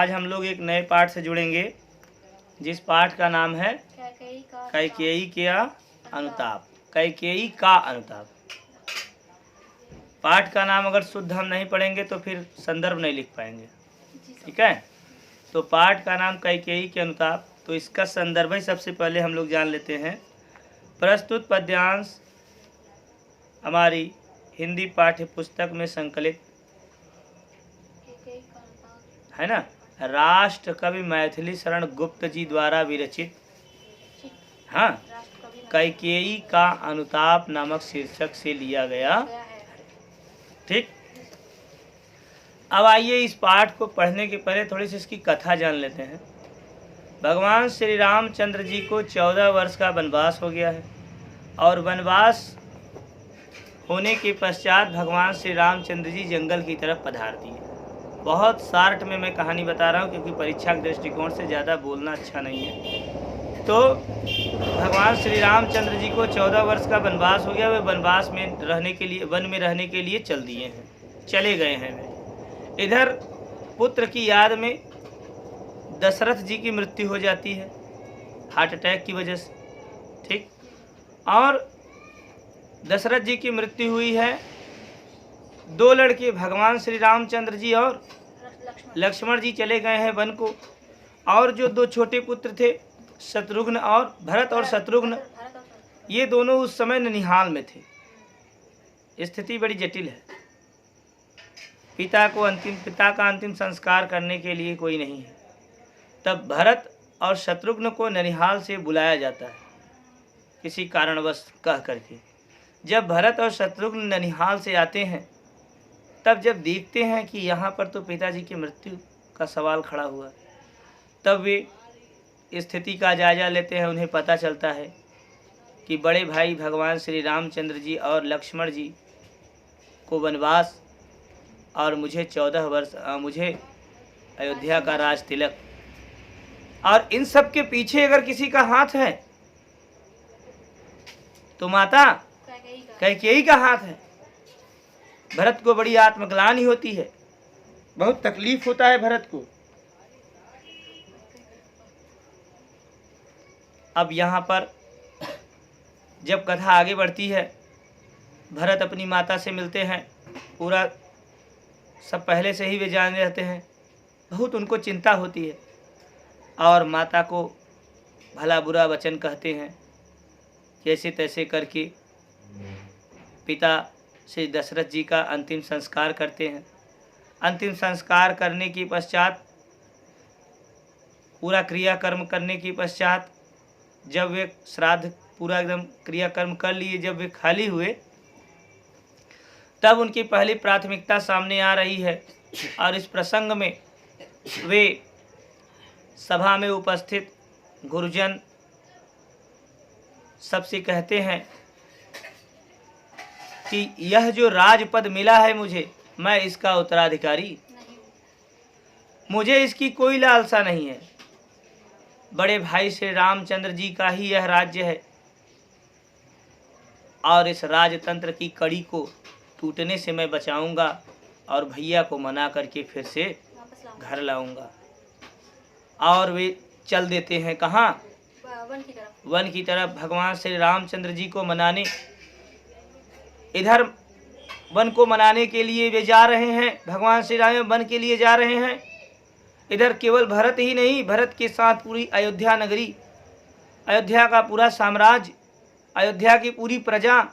आज हम लोग एक नए पाठ से जुड़ेंगे, जिस पाठ का नाम है कैकेयी का अनुताप। कैकेयी का अनुताप। पाठ का नाम अगर शुद्ध हम नहीं पढ़ेंगे तो फिर संदर्भ नहीं लिख पाएंगे, ठीक है। तो पाठ का नाम कैकेयी के अनुताप। तो इसका संदर्भ ही सबसे पहले हम लोग जान लेते हैं। प्रस्तुत पद्यांश हमारी हिंदी पाठ्य पुस्तक में संकलित है ना, राष्ट्र कवि मैथिली शरण गुप्त जी द्वारा विरचित, हाँ, कैकेयी का अनुताप नामक शीर्षक से लिया गया, ठीक। अब आइए इस पाठ को पढ़ने के पहले थोड़ी सी इसकी कथा जान लेते हैं। भगवान श्री रामचंद्र जी को 14 वर्ष का वनवास हो गया है और वनवास होने के पश्चात भगवान श्री रामचंद्र जी जंगल की तरफ पधार दिए। बहुत शार्ट में मैं कहानी बता रहा हूँ क्योंकि परीक्षा के दृष्टिकोण से ज़्यादा बोलना अच्छा नहीं है। तो भगवान श्री रामचंद्र जी को 14 वर्ष का वनवास हो गया। वे वनवास में रहने के लिए, वन में रहने के लिए चले गए हैं वे। इधर पुत्र की याद में दशरथ जी की मृत्यु हो जाती है हार्ट अटैक की वजह से, ठीक। और दशरथ जी की मृत्यु हुई है। 2 लड़के भगवान श्री रामचंद्र जी और लक्ष्मण जी चले गए हैं वन को। और जो 2 छोटे पुत्र थे, शत्रुघ्न और भरत और शत्रुघ्न, ये दोनों उस समय ननिहाल में थे। स्थिति बड़ी जटिल है। पिता का अंतिम संस्कार करने के लिए कोई नहीं है। तब भरत और शत्रुघ्न को ननिहाल से बुलाया जाता है किसी कारणवश कह करके। जब भरत और शत्रुघ्न ननिहाल से आते हैं, तब जब देखते हैं कि यहाँ पर तो पिताजी की मृत्यु का सवाल खड़ा हुआ, तब वे स्थिति का जायजा लेते हैं। उन्हें पता चलता है कि बड़े भाई भगवान श्री रामचंद्र जी और लक्ष्मण जी को वनवास और मुझे 14 वर्ष, मुझे अयोध्या का राज तिलक, और इन सब के पीछे अगर किसी का हाथ है तो माता कैकेयी का हाथ है। भरत को बड़ी आत्मग्लानि होती है, बहुत तकलीफ होता है भरत को। अब यहाँ पर जब कथा आगे बढ़ती है, भरत अपनी माता से मिलते हैं। पूरा सब पहले से ही वे जान रहते हैं। बहुत उनको चिंता होती है और माता को भला बुरा वचन कहते हैं। जैसे तैसे करके पिता श्री दशरथ जी का अंतिम संस्कार करते हैं। अंतिम संस्कार करने के पश्चात, पूरा क्रियाकर्म करने के पश्चात, जब वे श्राद्ध पूरा एकदम क्रियाकर्म कर लिए, जब वे खाली हुए, तब उनकी पहली प्राथमिकता सामने आ रही है। और इस प्रसंग में वे सभा में उपस्थित गुरुजन सबसे कहते हैं कि यह जो राजपद मिला है मुझे, मैं इसका उत्तराधिकारी, मुझे इसकी कोई लालसा नहीं है। बड़े भाई श्री रामचंद्र जी का ही यह राज्य है और इस राजतंत्र की कड़ी को टूटने से मैं बचाऊंगा और भैया को मना करके फिर से घर लाऊंगा। और वे चल देते हैं कहाँ? वन की तरफ भगवान श्री रामचंद्र जी को मनाने। इधर वन को मनाने के लिए वे जा रहे हैं, भगवान श्री राम वन के लिए जा रहे हैं। इधर केवल भरत ही नहीं, भरत के साथ पूरी अयोध्या नगरी, अयोध्या का पूरा साम्राज्य, अयोध्या की पूरी प्रजा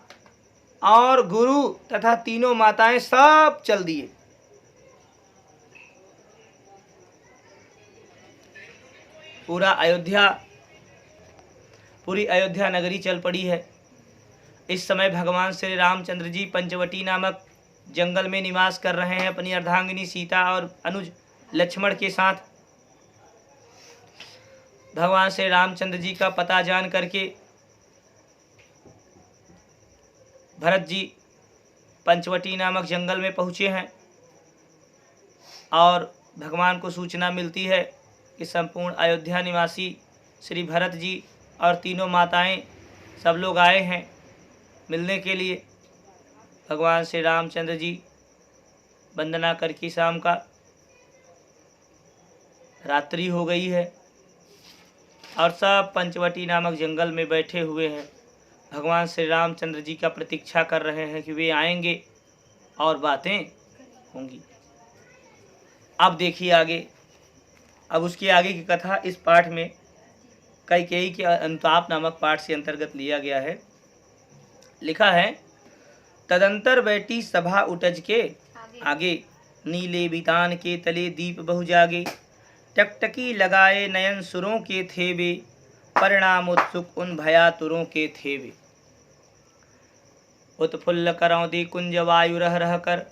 और गुरु तथा तीनों माताएं सब चल दिए। पूरी अयोध्या नगरी चल पड़ी है। इस समय भगवान श्री रामचंद्र जी पंचवटी नामक जंगल में निवास कर रहे हैं अपनी अर्धांगिनी सीता और अनुज लक्ष्मण के साथ। भगवान श्री रामचंद्र जी का पता जान करके भरत जी पंचवटी नामक जंगल में पहुँचे हैं और भगवान को सूचना मिलती है कि संपूर्ण अयोध्या निवासी श्री भरत जी और तीनों माताएं सब लोग आए हैं मिलने के लिए। भगवान श्री रामचंद्र जी वंदना करके शाम का रात्रि हो गई है और सब पंचवटी नामक जंगल में बैठे हुए हैं। भगवान श्री रामचंद्र जी का प्रतीक्षा कर रहे हैं कि वे आएंगे और बातें होंगी। अब देखिए आगे, अब उसकी आगे की कथा इस पाठ में कैकेयी के अनुताप नामक पाठ से अंतर्गत लिया गया है। लिखा है, तदंतर बैठी सभा उटज के आगे, नीले बितान के तले दीप बहु जागे, टकटकी लगाए नयन सुरों के थे वे, परिणाम उत्सुक उन भयातुरों के थे वे। उत्फुल्ल करौंदी कुंज वायु रह रह कर,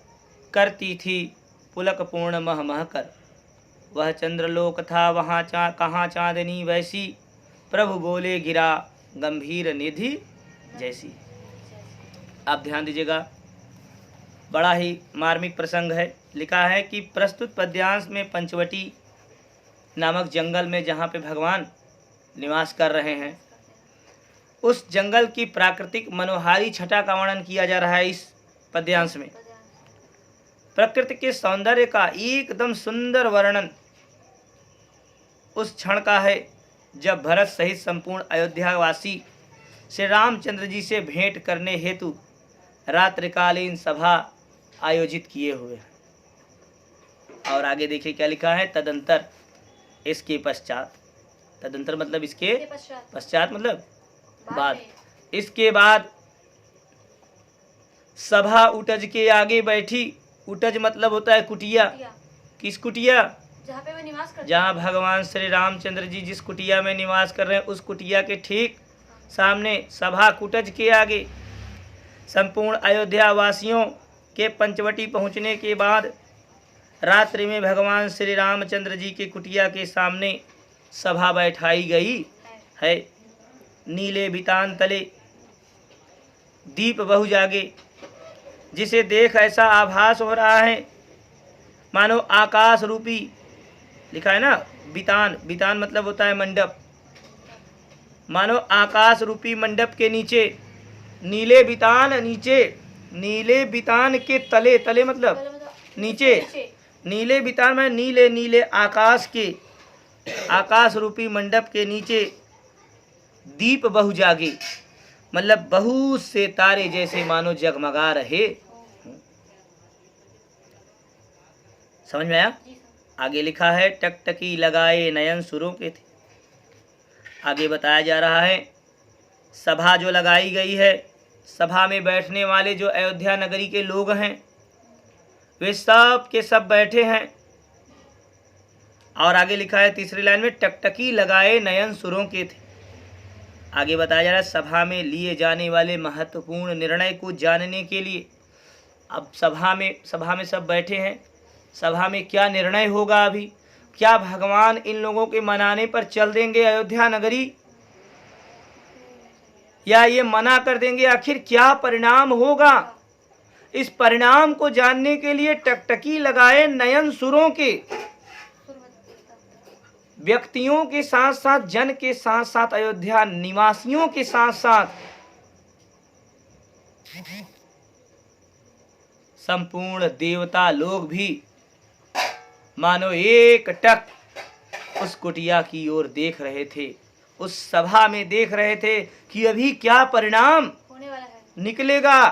करती थी पुलक पूर्ण मह मह कर। वह चंद्रलोक था वहाँ कहाँ चांदनी वैसी, प्रभु बोले गिरा गंभीर निधि जैसी। आप ध्यान दीजिएगा, बड़ा ही मार्मिक प्रसंग है। लिखा है कि प्रस्तुत पद्यांश में पंचवटी नामक जंगल में जहाँ पे भगवान निवास कर रहे हैं, उस जंगल की प्राकृतिक मनोहारी छटा का वर्णन किया जा रहा है। इस पद्यांश में प्रकृति के सौंदर्य का एकदम सुंदर वर्णन उस क्षण का है जब भरत सहित संपूर्ण अयोध्यावासी श्री रामचंद्र जी से भेंट करने हेतु रात्रिकालीन सभा आयोजित किए हुए हैं। और आगे देखिए क्या लिखा है, तदंतर इसके पश्चात, तदंतर मतलब इसके पश्चात मतलब बाद, इसके बाद सभा उटज के आगे बैठी। उटज मतलब होता है कुटिया। किस कुटिया? जहाँ पे वे निवास करते हैं। जहाँ भगवान श्री रामचंद्र जी जिस कुटिया में निवास कर रहे हैं, उस कुटिया के ठीक सामने सभा कुटज के आगे संपूर्ण अयोध्या वासियों के पंचवटी पहुँचने के बाद रात्रि में भगवान श्री रामचंद्र जी के कुटिया के सामने सभा बैठाई गई है। नीले बितान तले दीप बहु जागे, जिसे देख ऐसा आभास हो रहा है मानो आकाश रूपी, लिखा है ना बितान, बितान मतलब होता है मंडप, मानो आकाश रूपी मंडप के नीचे नीले बितान, नीचे नीले बितान के तले, तले मतलब नीचे, नीले बितान में नीले नीले आकाश के, आकाश रूपी मंडप के नीचे दीप बहु जागे, मतलब बहुत से तारे जैसे मानो जगमगा रहे। समझ में आया? आगे लिखा है, टकटकी लगाए नयन सुरों के थे। आगे बताया जा रहा है, सभा जो लगाई गई है, सभा में बैठने वाले जो अयोध्या नगरी के लोग हैं वे सब के सब बैठे हैं। और आगे लिखा है तीसरी लाइन में, टकटकी लगाए नयन सुरों के थे। आगे बताया जा रहा है, सभा में लिए जाने वाले महत्वपूर्ण निर्णय को जानने के लिए अब सभा में सब बैठे हैं। सभा में क्या निर्णय होगा? अभी क्या भगवान इन लोगों के मनाने पर चल देंगे अयोध्या नगरी, या ये मना कर देंगे? आखिर क्या परिणाम होगा? इस परिणाम को जानने के लिए टकटकी लगाए नयन सुरों के व्यक्तियों के साथ साथ, जन के साथ साथ, अयोध्या निवासियों के साथ साथ संपूर्ण देवता लोग भी मानो एक टक उस कुटिया की ओर देख रहे थे, उस सभा में देख रहे थे कि अभी क्या परिणाम होने वाला है, निकलेगा।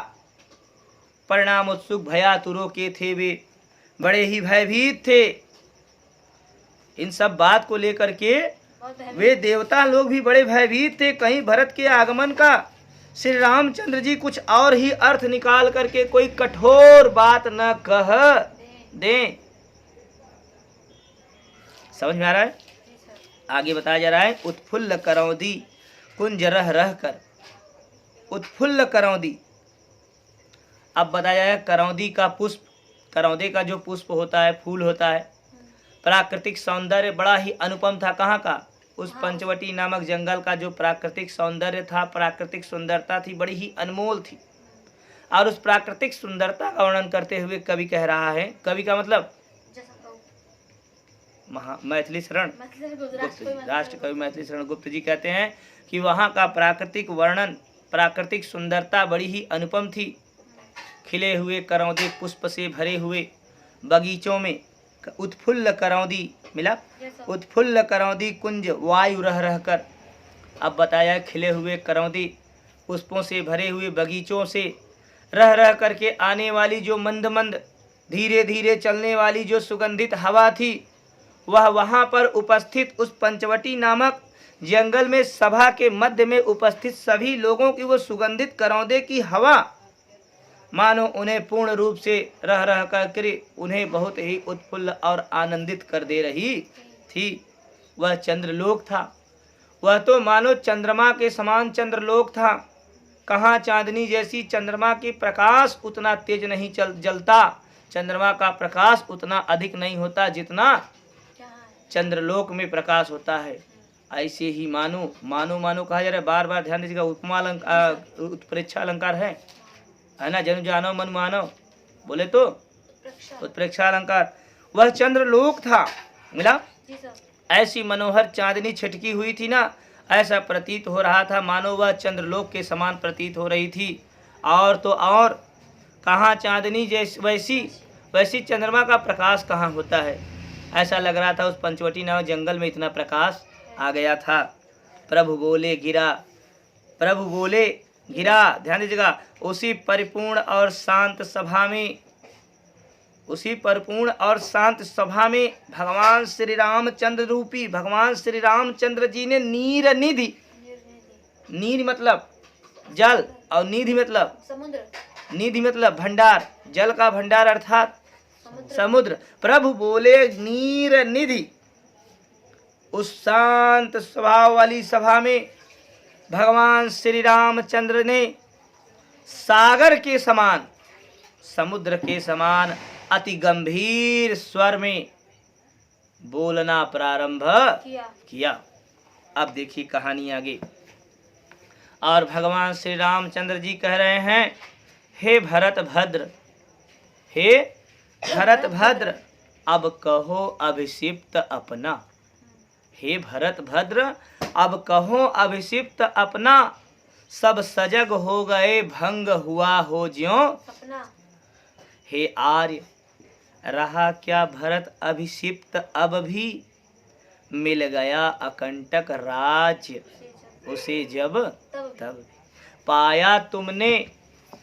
परिणाम उत्सुक भयातुरों के थे, वे बड़े ही भयभीत थे। इन सब बात को लेकर के वे देवता लोग भी बड़े भयभीत थे, कहीं भरत के आगमन का श्री रामचंद्र जी कुछ और ही अर्थ निकाल करके कोई कठोर बात न कह दें। समझ में आ रहा है? आगे बताया जा रहा है, उत्फुल्ल करौंदी कुंज रह रह कर, उत्फुल्ल करौंदी। अब बताया जाए करौंदी का पुष्प, करौंदे का जो पुष्प होता है, फूल होता है, प्राकृतिक सौंदर्य बड़ा ही अनुपम था। कहाँ का? उस पंचवटी नामक जंगल का जो प्राकृतिक सौंदर्य था, प्राकृतिक सुंदरता थी, बड़ी ही अनमोल थी। और उस प्राकृतिक सुंदरता का वर्णन करते हुए कवि कह रहा है, कवि का मतलब मैथिली शरण गुप्त जी, राष्ट्र कवि मैथिली शरण गुप्त जी कहते हैं कि वहाँ का प्राकृतिक वर्णन, प्राकृतिक सुंदरता बड़ी ही अनुपम थी। खिले हुए करौंदे पुष्प से भरे हुए बगीचों में उत्फुल्ल करौंदी मिला, Yes, sir. उत्फुल्ल करौंदी कुंज वायु रह रह कर। अब बताया खिले हुए करौंदी पुष्पों से भरे हुए बगीचों से रह रह करके आने वाली जो मंद मंद धीरे धीरे चलने वाली जो सुगंधित हवा थी, वह वहाँ पर उपस्थित उस पंचवटी नामक जंगल में सभा के मध्य में उपस्थित सभी लोगों की वो सुगंधित करौंदे की हवा मानो उन्हें पूर्ण रूप से रह रह करके उन्हें बहुत ही उत्फुल्ल और आनंदित कर दे रही थी। वह चंद्रलोक था, वह तो मानो चंद्रमा के समान चंद्रलोक था। कहाँ चांदनी जैसी चंद्रमा की प्रकाश उतना तेज नहीं जलता, चंद्रमा का प्रकाश उतना अधिक नहीं होता जितना क्या है? चंद्रलोक में प्रकाश होता है। ऐसे ही मानो मानो मानो कहा जा रहा है, बार बार ध्यान दीजिएगा। उपमा अलंकार उत्प्रेक्षा अलंकार है ना, जनु जानो मन मानो बोले तो प्रक्षा। उत्प्रेक्षा अलंकार। वह चंद्रलोक था मिला। जी सर। ऐसी मनोहर चांदनी छिटकी हुई थी ना, ऐसा प्रतीत हो रहा था मानो वह चंद्रलोक के समान प्रतीत हो रही थी। और तो और कहाँ चांदनी जैसी वैसी वैसी चंद्रमा का प्रकाश कहाँ होता है। ऐसा लग रहा था उस पंचवटी नामक जंगल में इतना प्रकाश आ गया था। प्रभु बोले गिरा, प्रभु बोले गिरा, ध्यान दीजिएगा। उसी परिपूर्ण और शांत सभा में, उसी परिपूर्ण और शांत सभा में भगवान श्री रामचंद्र रूपी भगवान श्री रामचंद्र जी ने नीर निधि, निर्निधि। नीर मतलब जल और निधि मतलब समुद्र। निधि मतलब भंडार, जल का भंडार अर्थात समुद्र। प्रभु बोले नीर निधि। उस शांत स्वभाव वाली सभा में भगवान श्री रामचंद्र ने सागर के समान, समुद्र के समान अति गंभीर स्वर में बोलना प्रारंभ किया। अब देखिए कहानी आगे। और भगवान श्री रामचंद्र जी कह रहे हैं, हे भरत भद्र, हे भरत भद्र, अब कहो अभिषिप्त अपना। हे भरत भद्र, अब कहो अभिषिप्त अपना। सब सजग हो गए भंग हुआ हो ज्यों सपना। हे आर्य, रहा क्या भरत अभिषिप्त अब भी। मिल गया अकंटक राज्य उसे जब तब पाया तुमने।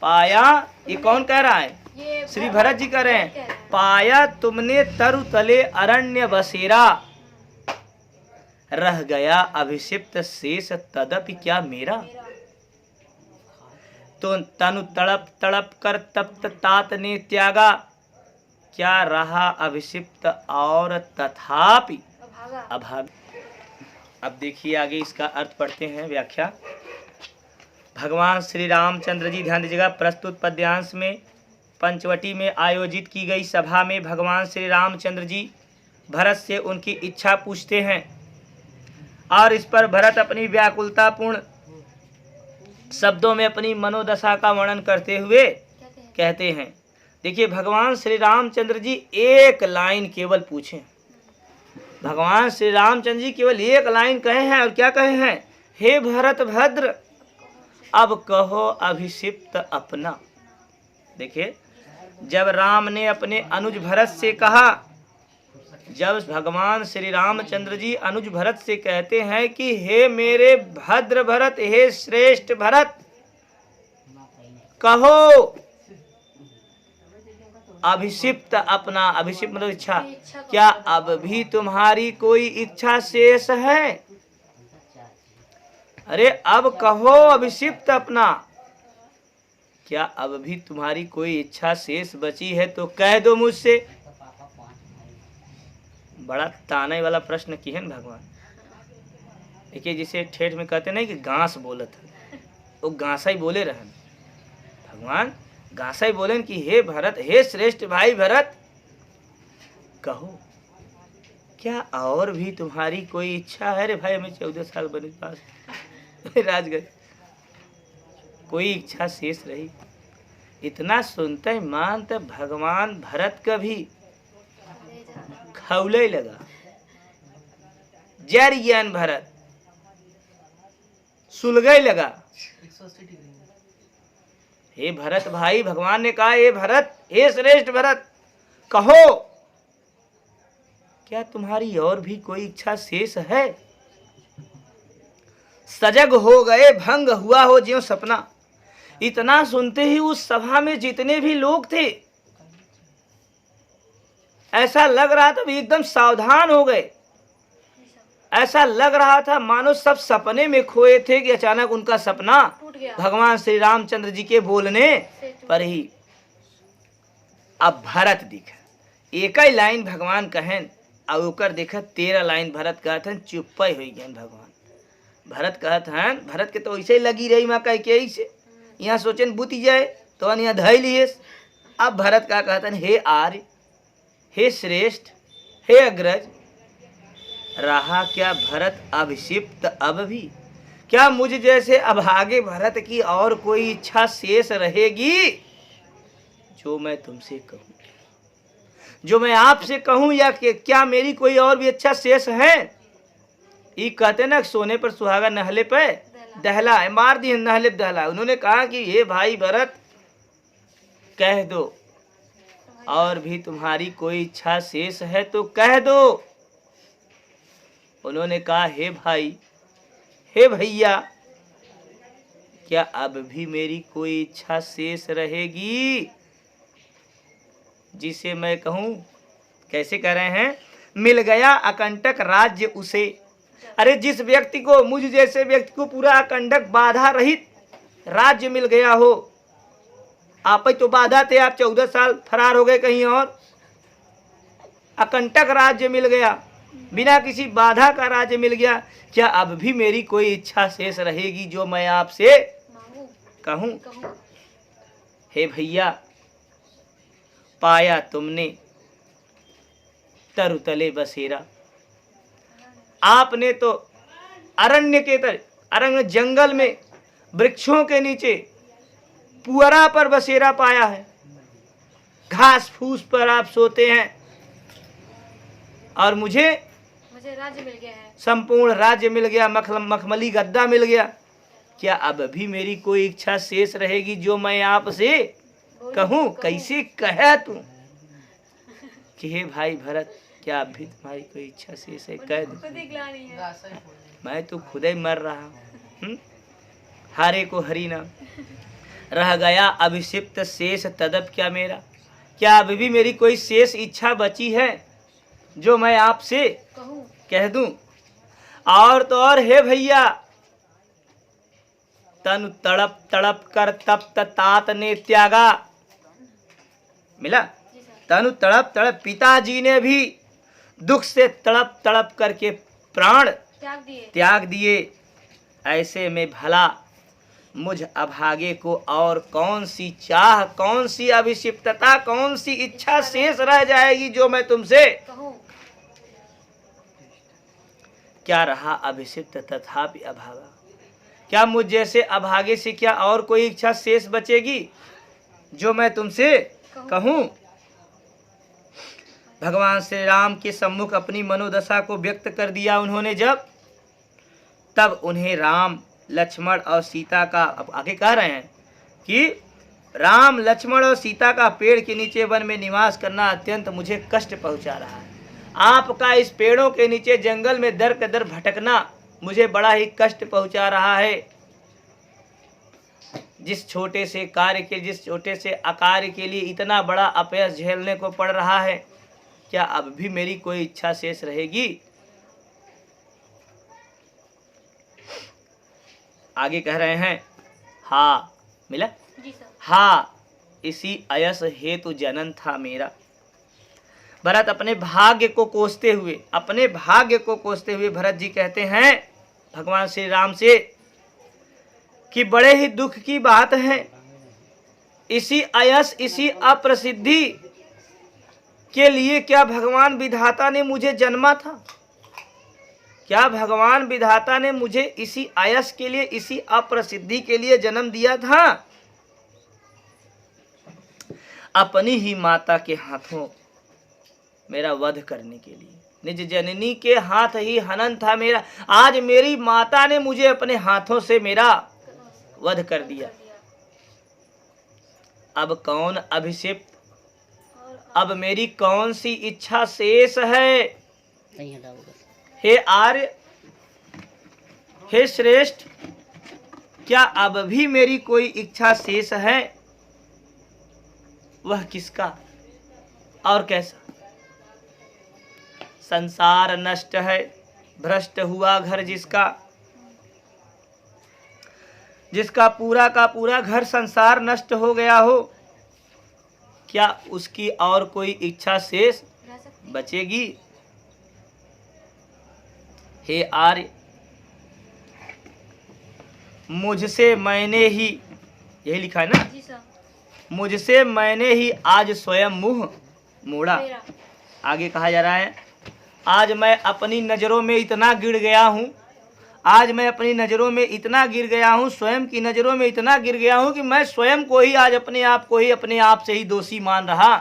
पाया, ये कौन कह रहा है? ये श्री भरत जी कह रहे हैं। पाया तुमने तरु तले अरण्य बसेरा। रह गया अभिषिप्त शेष तदपि क्या मेरा। तो तनु तड़प तड़प कर तप्त तात ने त्यागा। क्या रहा अभिषिप्त और तथापि अभाव। अब देखिए आगे इसका अर्थ पढ़ते हैं, व्याख्या। भगवान श्री रामचंद्र जी, ध्यान दीजिएगा, प्रस्तुत पद्यांश में पंचवटी में आयोजित की गई सभा में भगवान श्री रामचंद्र जी भरत से उनकी इच्छा पूछते हैं और इस पर भरत अपनी व्याकुलतापूर्ण शब्दों में अपनी मनोदशा का वर्णन करते हुए कहते हैं। देखिए भगवान श्री रामचंद्र जी एक लाइन केवल पूछे, भगवान श्री रामचंद्र जी केवल एक लाइन कहे हैं और क्या कहे हैं? हे भरत भद्र, अब कहो अभिषिप्त अपना। देखिए जब राम ने अपने अनुज भरत से कहा, जब भगवान श्री रामचंद्र जी अनुज भरत से कहते हैं कि हे मेरे भद्र भरत, हे श्रेष्ठ भरत, कहो अभिषिप्त अपना। अभिषिप्त मतलब इच्छा। क्या अब भी तुम्हारी कोई इच्छा शेष है? अरे अब कहो अभिषिप्त अपना। क्या अब भी तुम्हारी कोई इच्छा शेष बची है तो कह दो मुझसे। बड़ा ताने वाला प्रश्न किए हैं भगवान। देखिए जिसे ठेठ में कहते नहीं कि घास बोलत है, वो घासा ही बोले रहन। भगवान घासा ही बोले कि हे भरत, हे श्रेष्ठ भाई भरत, कहो क्या और भी तुम्हारी कोई इच्छा है? रे भाई हमें 14 साल बने पास राजगढ़, कोई इच्छा शेष रही? इतना सुनते मानते भगवान भरत का भी खौले लगा। जर ज्ञान भरत सुलगई लगा। हे भरत भाई, भगवान ने कहा हे भरत, हे श्रेष्ठ भरत, कहो क्या तुम्हारी और भी कोई इच्छा शेष है? सजग हो गए, भंग हुआ हो ज्यों सपना। इतना सुनते ही उस सभा में जितने भी लोग थे, ऐसा लग रहा था भी एकदम सावधान हो गए। ऐसा लग रहा था मानो सब सपने में खोए थे कि अचानक उनका सपना टूट गया। भगवान श्री रामचंद्र जी के बोलने पर ही अब भरत दिखा। एक ही लाइन भगवान कहन और ओकर देखा 13 लाइन भरत कहत हन, चुप हो गए भगवान। भरत कहत हन, भरत के तो ऐसे ही लगी रही माँ कह के ऐसे यहाँ सोचन बुती जाए तो यहाँ धै लिए। अब भरत का कहतन, हे आर्य, हे श्रेष्ठ, हे अग्रज, रहा क्या भरत अभिषिप्त अब भी? क्या मुझ जैसे अभागे भरत की और कोई इच्छा शेष रहेगी? जो मैं तुमसे कहूं, जो मैं आपसे कहूं, या क्या मेरी कोई और भी इच्छा शेष है? ये कहते ना सोने पर सुहागा नहले पे दहला है, मार दी नहले पे दहला। उन्होंने कहा कि हे भाई भरत, कह दो और भी तुम्हारी कोई इच्छा शेष है तो कह दो। उन्होंने कहा, हे भाई, हे भैया, क्या अब भी मेरी कोई इच्छा शेष रहेगी जिसे मैं कहूं? कैसे कह रहे हैं? मिल गया अकंटक राज्य उसे। अरे जिस व्यक्ति को, मुझ जैसे व्यक्ति को पूरा अकंटक बाधा रहित राज्य मिल गया हो। आप ही तो बाधा थे, आप 14 साल फरार हो गए कहीं और। अकंटक राज्य मिल गया, बिना किसी बाधा का राज्य मिल गया। क्या अब भी मेरी कोई इच्छा शेष रहेगी जो मैं आपसे कहूं? हे भैया, पाया तुमने तरुतले बसेरा। आपने तो अरण्य के तरह, अरण्य जंगल में वृक्षों के नीचे पुअरा पर बसेरा पाया है। घास फूस पर आप सोते हैं और मुझे राज्य मिल गया है, संपूर्ण राज्य मिल गया, मखमली गद्दा मिल गया। क्या अब भी मेरी कोई इच्छा शेष रहेगी जो मैं आपसे कहूं? कैसे कहे तू कि हे भाई भरत, क्या अब भी तुम्हारी कोई इच्छा शेष है? कह दो। मैं तो खुद ही मर रहा हूं। हारे को हरि नाम। रह गया अभिषिप्त शेष तदप क्या मेरा? क्या अब भी मेरी कोई शेष इच्छा बची है जो मैं आपसे कह दूं? और तो और हे भैया, तनु तड़प तड़प कर तप्त तात ने त्यागा। मिला? तनु तड़प तड़प, पिताजी ने भी दुख से तड़प तड़प करके प्राण त्याग दिए। ऐसे में भला मुझ अभागे को और कौन सी चाह, कौन सी अभिषिप्तता, कौन सी इच्छा शेष रह जाएगी जो मैं तुमसे कहूं? क्या रहा अभिषिप्त तथापि अभागा? क्या मुझ जैसे अभागे से क्या और कोई इच्छा शेष बचेगी जो मैं तुमसे कहूं? भगवान श्री राम के सम्मुख अपनी मनोदशा को व्यक्त कर दिया उन्होंने जब, तब उन्हें राम, लक्ष्मण और सीता का, अब आगे कह रहे हैं कि राम, लक्ष्मण और सीता का पेड़ के नीचे वन में निवास करना अत्यंत मुझे कष्ट पहुंचा रहा है। आपका इस पेड़ों के नीचे जंगल में दर कदर भटकना मुझे बड़ा ही कष्ट पहुंचा रहा है। जिस छोटे से कार्य के, जिस छोटे से अकार्य के लिए इतना बड़ा अपयश झेलने को पड़ रहा है, क्या अब भी मेरी कोई इच्छा शेष रहेगी? आगे कह रहे हैं, हा, मिला? हा, इसी अयस हेतु जनन था मेरा। भरत अपने भाग्य को कोसते हुए, अपने भाग्य को कोसते हुए भरत जी कहते हैं भगवान श्री राम से कि बड़े ही दुख की बात है, इसी अयस, इसी अप्रसिद्धि के लिए क्या भगवान विधाता ने मुझे जन्मा था? क्या भगवान विधाता ने मुझे इसी आयस के लिए, इसी अप्रसिद्धि के लिए जन्म दिया था? अपनी ही माता के हाथों मेरा वध करने के लिए, निज जननी के हाथ ही हनन था मेरा। आज मेरी माता ने मुझे अपने हाथों से मेरा वध कर दिया। अब कौन अभिषिप्त, अब मेरी कौन सी इच्छा शेष है हे आर्य, हे श्रेष्ठ, क्या अब भी मेरी कोई इच्छा शेष है? वह किसका और कैसा? संसार नष्ट है, भ्रष्ट हुआ घर जिसका, जिसका पूरा का पूरा घर संसार नष्ट हो गया हो, क्या उसकी और कोई इच्छा शेष बचेगी? हे आर्य, मुझसे मैंने ही, यही लिखा है ना, जी सर। मुझसे मैंने ही आज स्वयं मुंह मोड़ा। मेरा। आगे कहा जा रहा है, आज मैं अपनी नजरों में इतना गिर गया हूँ, आज मैं अपनी नजरों में इतना गिर गया हूँ, स्वयं की नजरों में इतना गिर गया हूँ कि मैं स्वयं को ही आज अपने आप को ही अपने आप से ही दोषी मान रहा।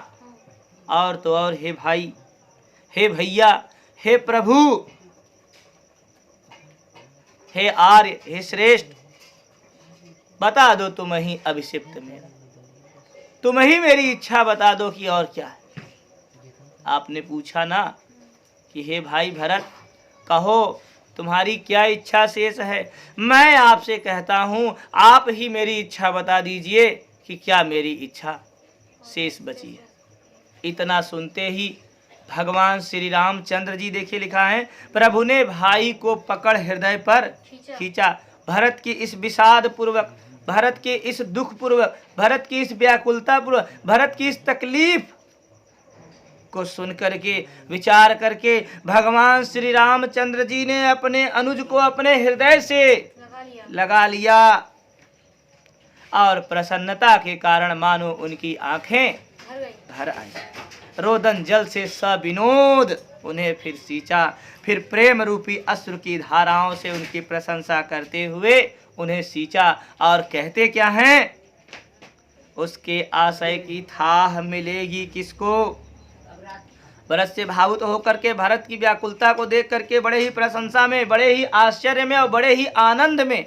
और तो और हे भाई, हे भैया, हे प्रभु, हे आर्य, हे श्रेष्ठ, बता दो तुम ही अभिषिक्त मेरा, तुम ही मेरी इच्छा बता दो कि और क्या है। आपने पूछा ना कि हे भाई भरत, कहो तुम्हारी क्या इच्छा शेष है? मैं आपसे कहता हूँ, आप ही मेरी इच्छा बता दीजिए कि क्या मेरी इच्छा शेष बची है। इतना सुनते ही भगवान श्री रामचंद्र जी, देखिए लिखा है, प्रभु ने भाई को पकड़ हृदय पर खींचा। भरत की इस विषाद पूर्वक, भरत के इस दुख पूर्वक, भरत की इस व्याकुलता पूर्वक, भरत की इस तकलीफ को सुन करके, विचार करके भगवान श्री रामचंद्र जी ने अपने अनुज को अपने हृदय से लगा लिया और प्रसन्नता के कारण मानो उनकी आंखें भर आई। रोदन जल से सविनोद उन्हें फिर सींचा, फिर प्रेम रूपी अश्रु की धाराओं से उनकी प्रशंसा करते हुए उन्हें सींचा। और कहते क्या हैं? उसके आशय की थाह मिलेगी किसको? भरत से भावुक होकर के, भरत की व्याकुलता को देख करके बड़े ही प्रशंसा में, बड़े ही आश्चर्य में और बड़े ही आनंद में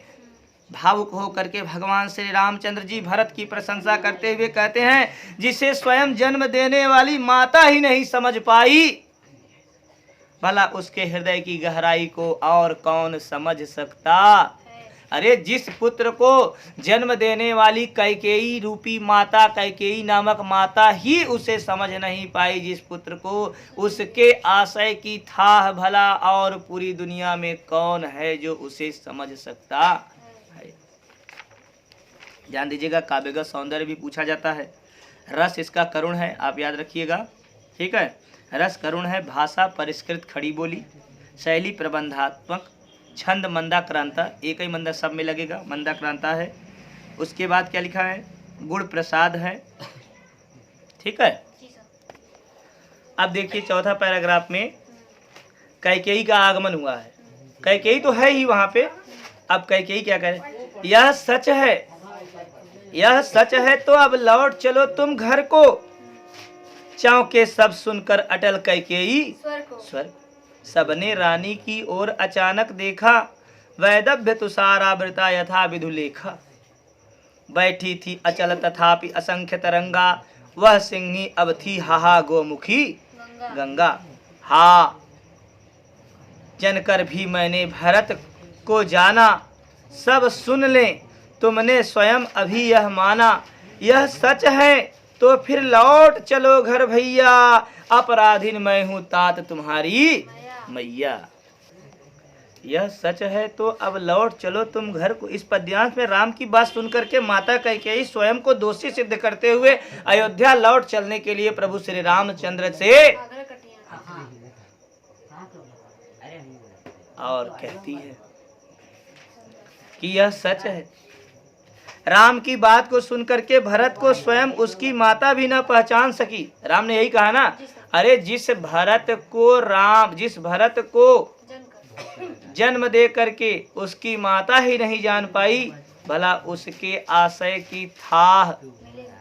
भावुक होकर के भगवान श्री रामचंद्र जी भरत की प्रशंसा करते हुए कहते हैं, जिसे स्वयं जन्म देने वाली माता ही नहीं समझ पाई, भला उसके हृदय की गहराई को और कौन समझ सकता? अरे जिस पुत्र को जन्म देने वाली कैकेयी रूपी माता, कैकेयी नामक माता ही उसे समझ नहीं पाई, जिस पुत्र को उसके आशय की थाह भला और पूरी दुनिया में कौन है जो उसे समझ सकता है। ध्यान दीजिएगा, काव्य का सौंदर्य भी पूछा जाता है। रस इसका करुण है, आप याद रखिएगा, ठीक है। रस करुण है, भाषा परिष्कृत खड़ी बोली, शैली प्रबंधात्मक, छंद मंदाक्रांता, एक ही मंदा सब में लगेगा, मंदाक्रांता है। उसके बाद क्या लिखा है? गुण प्रसाद है, ठीक है। अब देखिए चौथा पैराग्राफ में कैकेयी का आगमन हुआ है। कैकेयी तो है ही वहां पे, अब कैकेयी क्या करे? यह सच है, यह सच है तो अब लौट चलो तुम घर को। चौंके सब सुनकर अटल कैकेयी स्वर्ग। सबने रानी की ओर अचानक देखा, वैदभ्य तुषारावृता यथा विधुलेखा। बैठी थी अचल तथापि असंख्य तरंगा, वह सिंही अब थी हाहा गोमुखी गंगा। हा जनकर भी मैंने भरत को जाना, सब सुन ले तुमने स्वयं अभी यह माना। यह सच है तो फिर लौट चलो घर भैया, अपराधीन मैं हूँ तात तुम्हारी मैया। यह सच है तो अब लौट चलो तुम घर को। इस पद्यांश में राम की बात सुन करके माता कैकेयी स्वयं को दोषी सिद्ध करते हुए अयोध्या लौट चलने के लिए प्रभु श्री रामचंद्र से और कहती है कि यह सच है। राम की बात को सुन करके भरत को स्वयं उसकी माता भी न पहचान सकी। राम ने यही कहा ना, अरे जिस भरत को जन्म दे करके उसकी माता ही नहीं जान पाई, भला उसके आशय की थाह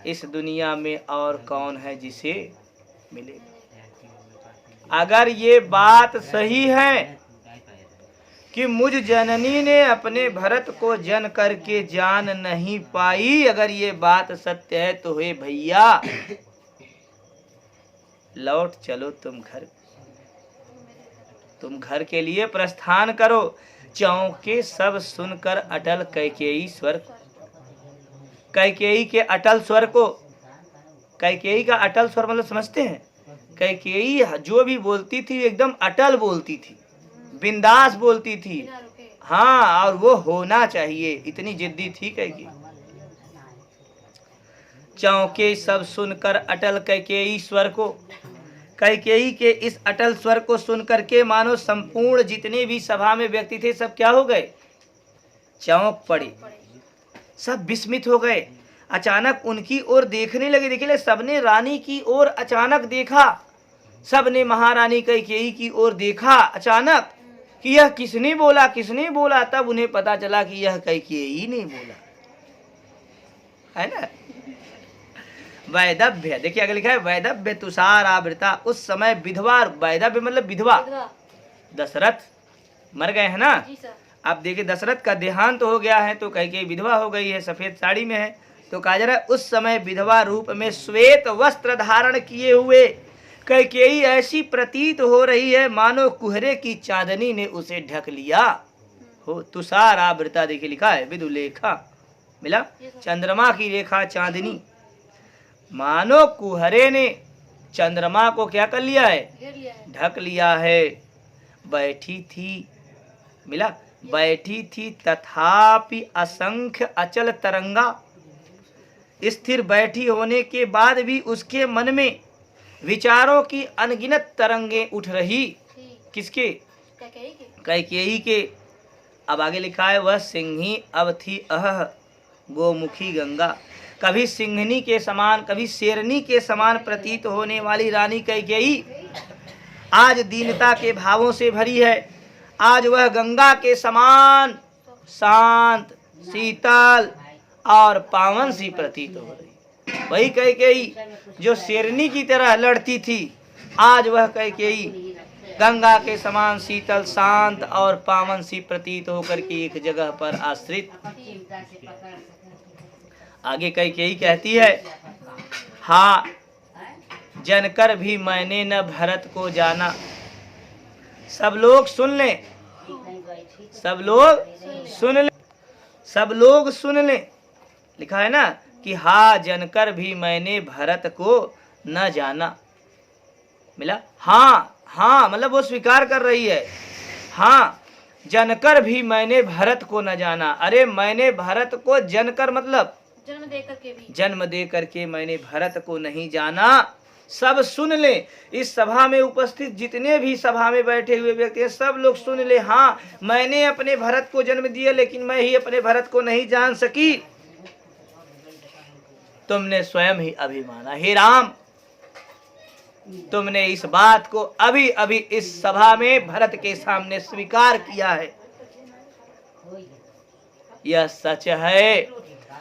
इस दुनिया में और कौन है जिसे मिले। अगर ये बात सही है कि मुझ जननी ने अपने भरत को जन करके जान नहीं पाई, अगर ये बात सत्य है तो हे भैया लौट चलो तुम घर। तुम घर के लिए प्रस्थान करो। चौके सब सुनकर अटल कैकेयी स्वर, कैकेयी के अटल स्वर को, कैकेयी का अटल स्वर मतलब समझते हैं? कैकेयी जो भी बोलती थी एकदम अटल बोलती थी, बिंदास बोलती थी। बिना रुके। हाँ, और वो होना चाहिए, इतनी जिद्दी थी कैकेयी। चौके सब सुनकर अटल कैकेयी स्वर को, कैकेयी के इस अटल स्वर को सुनकर के मानो संपूर्ण जितने भी सभा में व्यक्ति थे सब क्या हो गए? चौंक पड़े, सब विस्मित हो गए। अचानक उनकी ओर देखने लगे। देखिए, सबने रानी की ओर अचानक देखा, सबने महारानी कैकेयी की ओर देखा अचानक कि यह किसने बोला, किसने बोला। तब उन्हें पता चला कि यह कैकेयी ने बोला, है ना। वैदव्य, देखिए आगे लिखा है वैदव्य तुषार आवृता। उस समय विधवा, वैदव्य मतलब विधवा, दशरथ मर गए हैं ना। जी सर। अब देखिए दशरथ का देहांत हो गया है तो कैकेयी विधवा हो गई है, सफेद साड़ी में है। तो कहा जा रहा है उस समय विधवा रूप में श्वेत वस्त्र धारण किए हुए कैकेयी ऐसी प्रतीत हो रही है मानो कुहरे की चांदनी ने उसे ढक लिया हो। तुषार आवृता, देखिए लिखा है विदुलेखा, मिला चंद्रमा की रेखा चांदनी, मानो कुहरे ने चंद्रमा को क्या कर लिया है? घेर लिया है। ढक लिया है। बैठी थी, मिला बैठी थी तथापि असंख्य अचल तरंगा, स्थिर बैठी होने के बाद भी उसके मन में विचारों की अनगिनत तरंगें उठ रही। थी। किसके? कैकेयी के। कैकेयी के। अब आगे लिखा है वह सिंही अब थी अह गोमुखी गंगा। कभी सिंहनी के समान, कभी शेरनी के समान प्रतीत होने वाली रानी कैकेयी आज दीनता के भावों से भरी है। आज वह गंगा के समान शांत, शीतल और पावन सी प्रतीत हो रही। वही कैकेयी जो शेरनी की तरह लड़ती थी, आज वह कैकेयी गंगा के समान शीतल, शांत और पावन सी प्रतीत होकर के एक जगह पर आश्रित। आगे कैकेयी कहती है, हाँ जनकर भी मैंने न भरत को जाना। सब लोग सुन लें, सब लोग सुन लें, सब लोग सुन लें। लिखा है ना कि हाँ जनकर भी मैंने भरत को न जाना। मिला? हाँ हाँ मतलब वो स्वीकार कर रही है। हाँ जनकर भी मैंने भरत को न जाना। अरे मैंने भरत को, जनकर मतलब जन्म दे करके भी, जन्म दे करके मैंने भरत को नहीं जाना। सब सुन ले, इस सभा में उपस्थित जितने भी सभा में बैठे हुए व्यक्ति हैं सब लोग सुन ले। हाँ मैंने अपने भरत को जन्म दिया लेकिन मैं ही अपने भरत को नहीं जान सकी। तुमने स्वयं ही अभी माना। हे राम, तुमने इस बात को अभी अभी इस सभा में भरत के सामने स्वीकार किया है। यह सच है।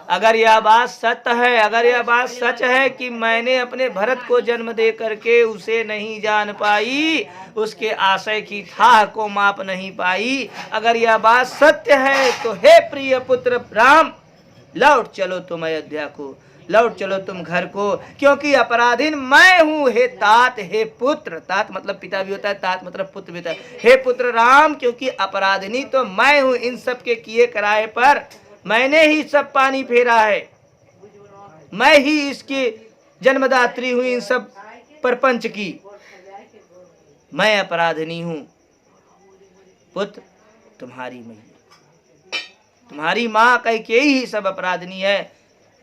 अगर यह बात सत्य है, अगर यह बात सच है कि मैंने अपने भरत को जन्म दे करके उसे नहीं जान पाई, उसके आशय की थाह को माप नहीं पाई, अगर यह बात सत्य है तो हे प्रिय पुत्र राम, लौट चलो तुम अयोध्या को, लौट चलो तुम घर को, क्योंकि अपराधीन मैं हूँ। हे तात, हे पुत्र, तात मतलब पिता भी होता है, तात मतलब पुत्र भी होता है। हे पुत्र राम, क्योंकि अपराधिनी तो मैं हूँ। इन सब के किए कराए पर मैंने ही सब पानी फेरा है, मैं ही इसकी जन्मदात्री हुई इन सब परपंच की, मैं अपराधिनी हूँ। पुत्र तुम्हारी मैया, तुम्हारी माँ कैकेयी ही सब अपराधिनी है।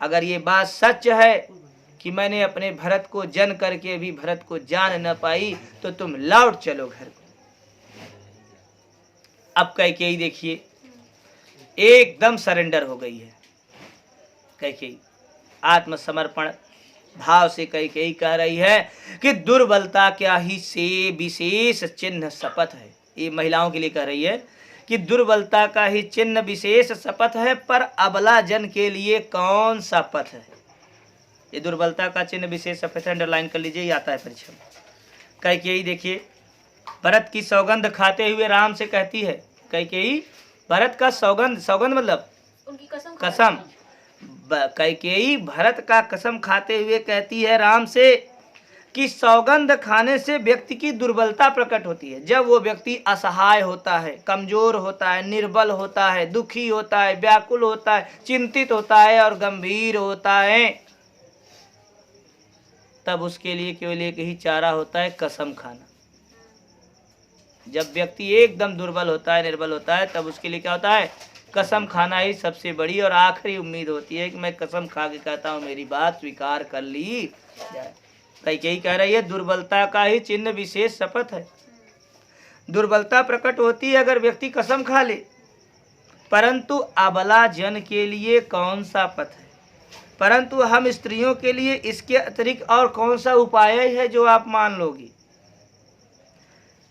अगर ये बात सच है कि मैंने अपने भरत को जन करके भी भरत को जान न पाई तो तुम लौट चलो घर को। अब कैकेयी देखिए एकदम सरेंडर हो गई है। कैकेयी आत्मसमर्पण भाव से कैकेयी कह रही है कि दुर्बलता क्या ही से विशेष चिन्ह शपथ है। ये महिलाओं के लिए कह रही है कि दुर्बलता का ही चिन्ह विशेष शपथ है, पर अबला जन के लिए कौन सा पथ है। ये दुर्बलता का चिन्ह विशेष शपथ है, अंडरलाइन कर लीजिए, ये आता है परीक्षा में। कैकेयी देखिए भरत की सौगंध खाते हुए राम से कहती है, कैकेयी भरत का सौगंध, सौगंध मतलब उनकी कसम, कसम, कैकेयी भरत का कसम खाते हुए कहती है राम से, कि सौगंध खाने से व्यक्ति की दुर्बलता प्रकट होती है। जब वो व्यक्ति असहाय होता है, कमजोर होता है, निर्बल होता है, दुखी होता है, व्याकुल होता है, चिंतित होता है और गंभीर होता है, तब उसके लिए केवल एक ही चारा होता है, कसम खाना। जब व्यक्ति एकदम दुर्बल होता है, निर्बल होता है, तब उसके लिए क्या होता है? कसम खाना ही सबसे बड़ी और आखिरी उम्मीद होती है कि मैं कसम खा के कहता हूँ मेरी बात स्वीकार कर ली जाए। कई कह रही है दुर्बलता का ही चिन्ह विशेष शपथ है। दुर्बलता प्रकट होती है अगर व्यक्ति कसम खा ले, परंतु अबला जन के लिए कौन सा पथ है? परंतु हम स्त्रियों के लिए इसके अतिरिक्त और कौन सा उपाय है जो आप मान लोगी?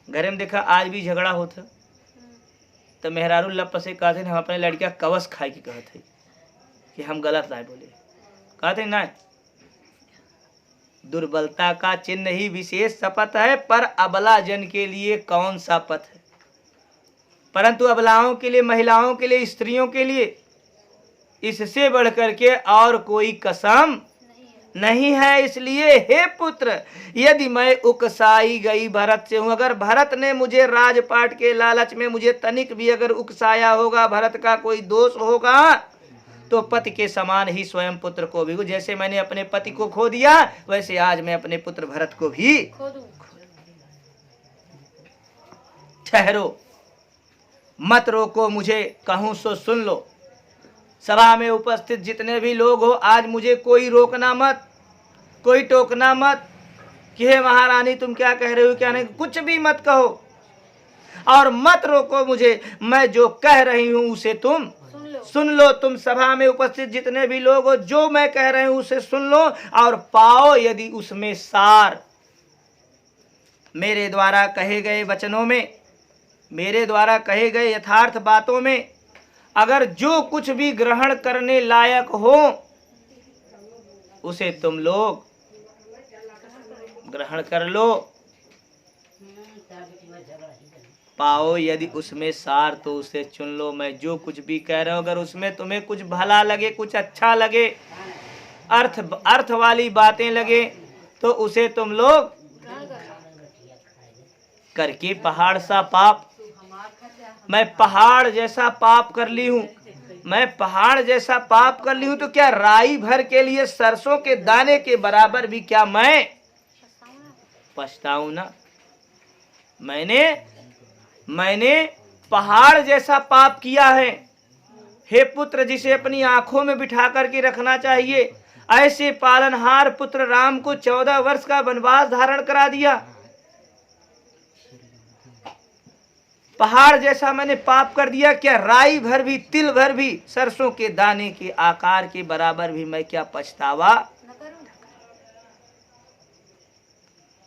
घर में देखा आज भी झगड़ा होता तो मेहरारू लप से कहते हम अपने लड़किया कवस खाए के कहते कि हम गलत ना बोले, कहते ना दुर्बलता का चिन्ह ही विशेष शपथ है, पर अबला जन के लिए कौन सा पथ है? परंतु अबलाओं के लिए, महिलाओं के लिए, स्त्रियों के लिए इससे बढ़कर के और कोई कसम नहीं है। इसलिए हे पुत्र, यदि मैं उकसाई गई भरत से हूं, अगर भरत ने मुझे राजपाट के लालच में मुझे तनिक भी अगर उकसाया होगा, भरत का कोई दोष होगा, तो पति के समान ही स्वयं पुत्र को भी, जैसे मैंने अपने पति को खो दिया वैसे आज मैं अपने पुत्र भरत को भी खो दूं। ठहरो, मत रोको मुझे, कहूं सो सुन लो। सभा में उपस्थित जितने भी लोग हो, आज मुझे कोई रोकना मत, कोई टोकना मत कि हे महारानी तुम क्या कह रहे हो, क्या नहीं, कुछ भी मत कहो और मत रोको मुझे। मैं जो कह रही हूं उसे तुम सुन लो। तुम सभा में उपस्थित जितने भी लोग हो, जो मैं कह रही हूं उसे सुन लो और पाओ यदि उसमें सार। मेरे द्वारा कहे गए वचनों में, मेरे द्वारा कहे गए यथार्थ बातों में अगर जो कुछ भी ग्रहण करने लायक हो उसे तुम लोग ग्रहण कर लो। पाओ यदि उसमें सार तो उसे चुन लो। मैं जो कुछ भी कह रहा हूं अगर उसमें तुम्हें कुछ भला लगे, कुछ अच्छा लगे, अर्थ वाली बातें लगे, तो उसे तुम लोग करके पहाड़ सा पाप, मैं पहाड़ जैसा पाप कर ली हूं, मैं पहाड़ जैसा पाप कर ली हूं, तो क्या राई भर के लिए सरसों के दाने के बराबर भी क्या मैं पछताऊं ना? मैंने पहाड़ जैसा पाप किया है। हे पुत्र, जिसे अपनी आंखों में बिठा करके रखना चाहिए, ऐसे पालनहार पुत्र राम को 14 वर्ष का वनवास धारण करा दिया। पहाड़ जैसा मैंने पाप कर दिया, क्या राई भर भी, तिल भर भी, सरसों के दाने के आकार के बराबर भी मैं क्या पछतावा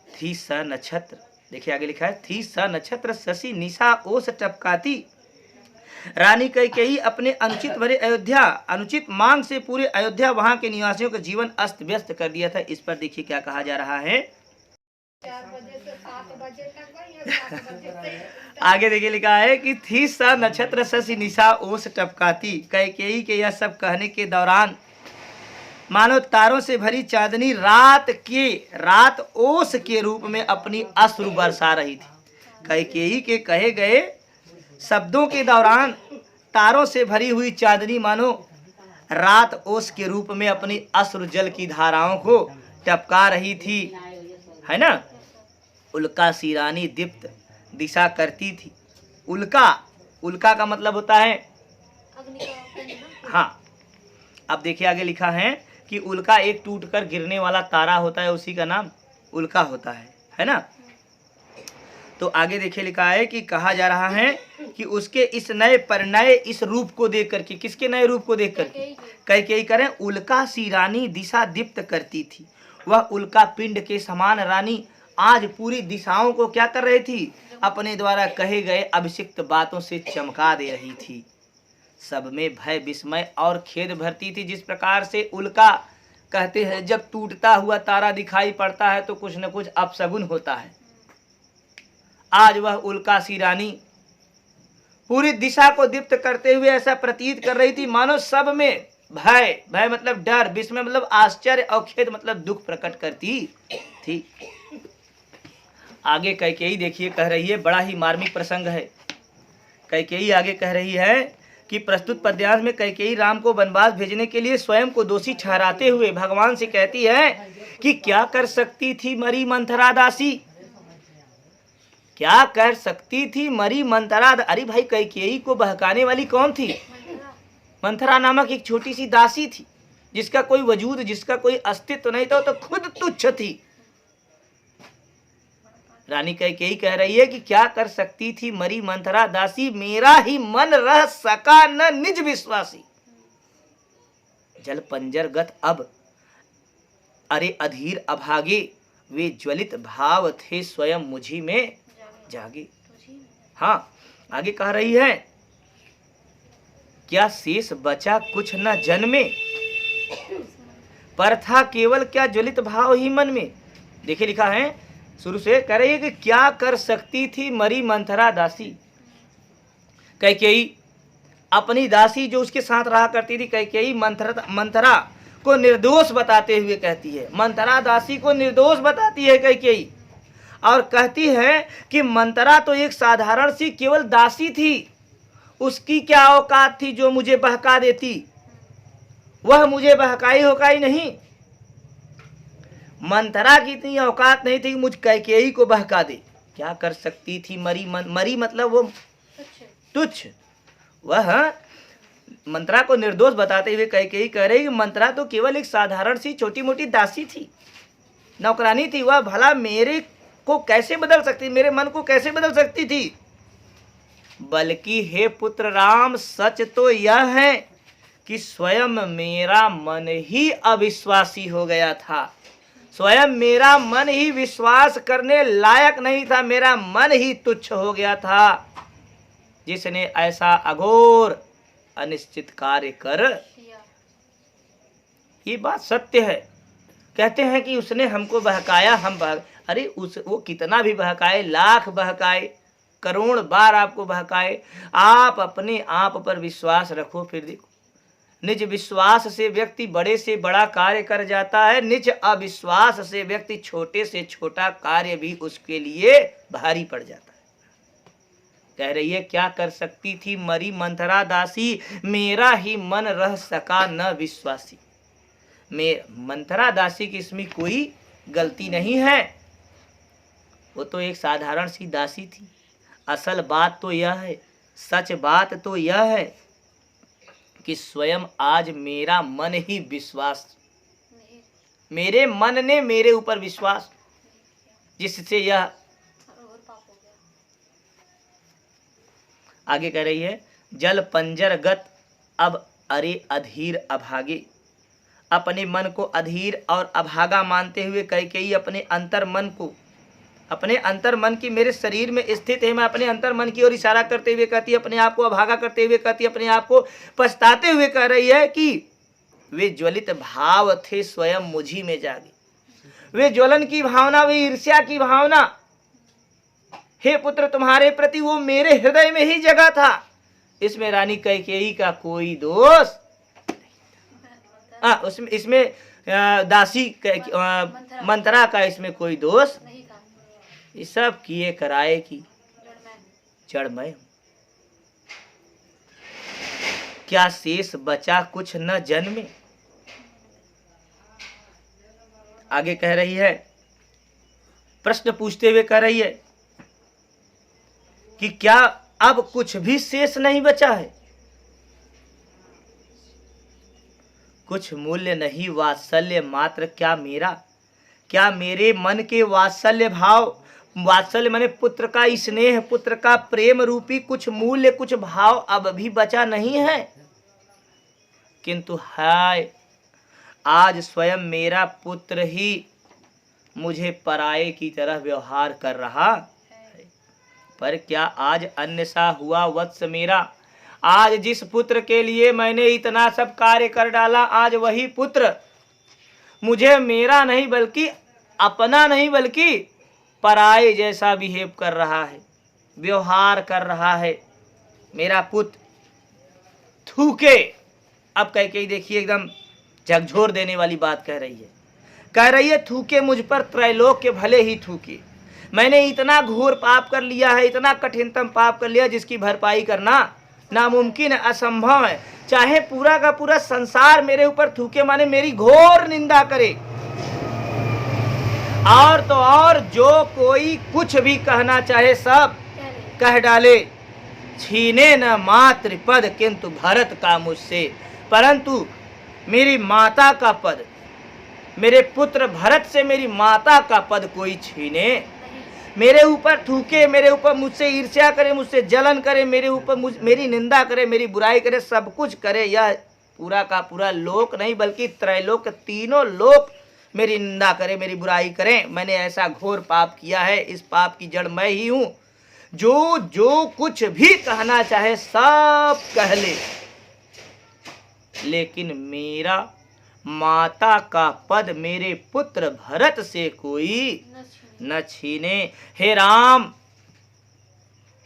थी स नक्षत्र। देखिए आगे लिखा है, थी स नक्षत्र शशि निशा ओस टपकाती। रानी कैकेयी अपने अनुचित भरे अयोध्या, अनुचित मांग से पूरे अयोध्या, वहां के निवासियों का जीवन अस्त व्यस्त कर दिया था। इस पर देखिए क्या कहा जा रहा है। 4 बजे से 7 बजे तक या 7 बजे से आगे देखिए लिखा है कि थी स नक्षत्र शशि निशा ओस टपकाती। कैकेयी के यह सब कहने के दौरान मानो तारों से भरी चांदनी रात ओस के रूप में अपनी अश्रु बरसा रही थी। कैकेयी के कहे गए शब्दों के दौरान तारों से भरी हुई चांदनी मानो रात ओस के रूप में अपनी अश्रु जल की धाराओं को टपका रही थी, है ना। उल्का सी रानी दीप्त दिशा करती थी। उल्का का मतलब होता है अग्नि का पिंड ना? हाँ, अब देखिए आगे लिखा है कि उल्का एक टूटकर गिरने वाला तारा होता है, उसी का नाम उल्का होता है ना। तो आगे देखिए लिखा है कि कहा जा रहा है कि उसके इस नए इस रूप को देख करके, किसके नए रूप को देख करके कैकेयी करें, उल्का सी रानी दिशा दीप्त करती थी। वह उल्का पिंड के समान रानी आज पूरी दिशाओं को क्या कर रही थी, अपने द्वारा कहे गए अभिषिक्त बातों से चमका दे रही थी। सब में भय, विस्मय और खेद भरती थी। जिस प्रकार से उल्का कहते हैं जब टूटता हुआ तारा दिखाई पड़ता है तो कुछ न कुछ अपशगुन होता है, आज वह उल्का सी रानी पूरी दिशा को दीप्त करते हुए ऐसा प्रतीत कर रही थी मानो सब में भय मतलब डर, विस्मय मतलब आश्चर्य और खेद मतलब दुख प्रकट करती थी। आगे कैकेयी देखिए कह रही है, बड़ा ही मार्मिक प्रसंग है। कैकेयी आगे कह रही है कि प्रस्तुत पद्यांश में कैकेयी राम को वनवास भेजने के लिए स्वयं को दोषी ठहराते हुए भगवान से कहती है कि क्या कर सकती थी मरी मंथरा दासी, क्या कर सकती थी मरी मंथरा। अरे भाई, कैकेयी को बहकाने वाली कौन थी? मंथरा नामक एक छोटी सी दासी थी, जिसका कोई वजूद, जिसका कोई अस्तित्व नहीं था, तो खुद तुच्छ थी। रानी कैकेयी कह रही है कि क्या कर सकती थी मरी मंथरा दासी, मेरा ही मन रह सका न निज विश्वासी। जल पंजर गत अब अरे अधीर अभागे, वे ज्वलित भाव थे स्वयं मुझी में जागे। हाँ, आगे कह रही है, क्या शेष बचा कुछ न जन्मे, पर था केवल क्या ज्वलित भाव ही मन में। देखिए लिखा है शुरू से, कह रही है कि क्या कर सकती थी मरी मंथरा दासी। कैकेयी अपनी दासी जो उसके साथ रहा करती थी, कैकेयी मंथरा को निर्दोष बताते हुए कहती है, मंथरा दासी को निर्दोष बताती है कैकेयी, और कहती है कि मंथरा तो एक साधारण सी केवल दासी थी, उसकी क्या औकात थी जो मुझे बहका देती, वह मुझे बहकाई होकाई नहीं। मंथरा की इतनी औकात नहीं थी कि मुझ कैकेयी को बहका दे। क्या कर सकती थी मरी मतलब वो तुच्छ। वह मंथरा को निर्दोष बताते हुए कैकेयी कह रही कि मंथरा तो केवल एक साधारण सी छोटी मोटी दासी थी, नौकरानी थी, वह भला मेरे को कैसे बदल सकती, मेरे मन को कैसे बदल सकती थी। बल्कि हे पुत्र राम, सच तो यह है कि स्वयं मेरा मन ही अविश्वासी हो गया था, स्वयं मेरा मन ही विश्वास करने लायक नहीं था, मेरा मन ही तुच्छ हो गया था, जिसने ऐसा अघोर अनिश्चित कार्य कर। ये बात सत्य है। कहते हैं कि उसने हमको बहकाया, अरे वो कितना भी बहकाए, लाख बहकाए, करोड़ बार आपको बहकाए, आप अपने आप पर विश्वास रखो, फिर देखो निज विश्वास से व्यक्ति बड़े से बड़ा कार्य कर जाता है, निज अविश्वास से व्यक्ति छोटे से छोटा कार्य भी उसके लिए भारी पड़ जाता है। कह रही है क्या कर सकती थी मरी मंथरा दासी, मेरा ही मन रह सका न विश्वासी। मंथरा दासी की इसमें कोई गलती नहीं है, वो तो एक साधारण सी दासी थी। असल बात तो यह है, सच बात तो यह है कि स्वयं आज मेरा मन ही विश्वास, मेरे मन ने मेरे ऊपर विश्वास, जिससे यह आगे कह रही है, जल पंजर गत अब अरे अधीर अभागे। अपने मन को अधीर और अभागा मानते हुए कैकेयी अपने अंतर मन को, अपने अंतर मन की मेरे शरीर में स्थित है, मैं अपने अंतर मन की ओर इशारा करते हुए कहती है, अपने आप को अभागा करते हुए कहती है, अपने आप को पछताते हुए कह रही है कि वे ज्वलित भाव थे स्वयं मुझी में जागे। वे ज्वलन की भावना, वे ईर्ष्या की भावना, हे पुत्र तुम्हारे प्रति वो मेरे हृदय में ही जगा था। इसमें रानी कैकेयी का कोई दोष, इसमें दासी मंथरा का इसमें कोई दोष, ये सब किए कराए की जड़ मैं हूं। क्या शेष बचा कुछ न जन्मे। आगे कह रही है, प्रश्न पूछते हुए कह रही है कि क्या अब कुछ भी शेष नहीं बचा है, कुछ मूल्य नहीं वात्सल्य मात्र क्या मेरा, क्या मेरे मन के वात्सल्य भाव, वात्सल्य माने पुत्र का स्नेह, पुत्र का प्रेम रूपी कुछ मूल्य, कुछ भाव अब भी बचा नहीं है। किंतु हाय, आज स्वयं मेरा पुत्र ही मुझे पराये की तरह व्यवहार कर रहा है। पर क्या आज अन्य सा हुआ वत्स मेरा, आज जिस पुत्र के लिए मैंने इतना सब कार्य कर डाला, आज वही पुत्र मुझे मेरा नहीं बल्कि अपना नहीं बल्कि पराये जैसा बिहेव कर रहा है, व्यवहार कर रहा है। मेरा पुत्र थूके। अब कैकेयी देखिए एकदम झकझोर देने वाली बात कह रही है। कह रही है थूके मुझ पर त्रैलोक के भले ही थूके। मैंने इतना घोर पाप कर लिया है, इतना कठिनतम पाप कर लिया जिसकी भरपाई करना नामुमकिन है, असंभव है। चाहे पूरा का पूरा संसार मेरे ऊपर थूके, माने मेरी घोर निंदा करे, और तो और जो कोई कुछ भी कहना चाहे सब कह डाले। छीने न मातृ पद किंतु भरत का मुझसे, परंतु मेरी माता का पद, मेरे पुत्र भरत से मेरी माता का पद कोई छीने, मेरे ऊपर थूके, मेरे ऊपर मुझसे ईर्ष्या करे, मुझसे जलन करे, मेरे ऊपर मेरी निंदा करे, मेरी बुराई करे, सब कुछ करे, यह पूरा का पूरा लोक नहीं बल्कि त्रैलोक, तीनों लोक मेरी निंदा करे, मेरी बुराई करें। मैंने ऐसा घोर पाप किया है, इस पाप की जड़ मैं ही हूँ। जो जो कुछ भी कहना चाहे सब कह ले, लेकिन मेरा माता का पद मेरे पुत्र भरत से कोई न छीने। हे राम,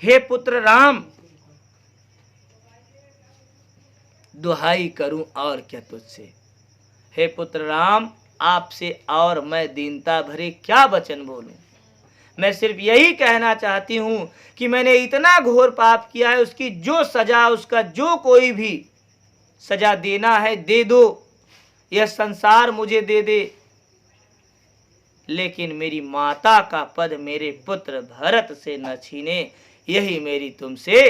हे पुत्र राम, दुहाई करूं और क्या तुझसे। हे पुत्र राम, आपसे और मैं दीनता भरे क्या वचन बोलूं। मैं सिर्फ यही कहना चाहती हूं कि मैंने इतना घोर पाप किया है, उसकी जो सजा, उसका जो कोई भी सजा देना है दे दो, यह संसार मुझे दे दे, लेकिन मेरी माता का पद मेरे पुत्र भरत से न छीने, यही मेरी तुमसे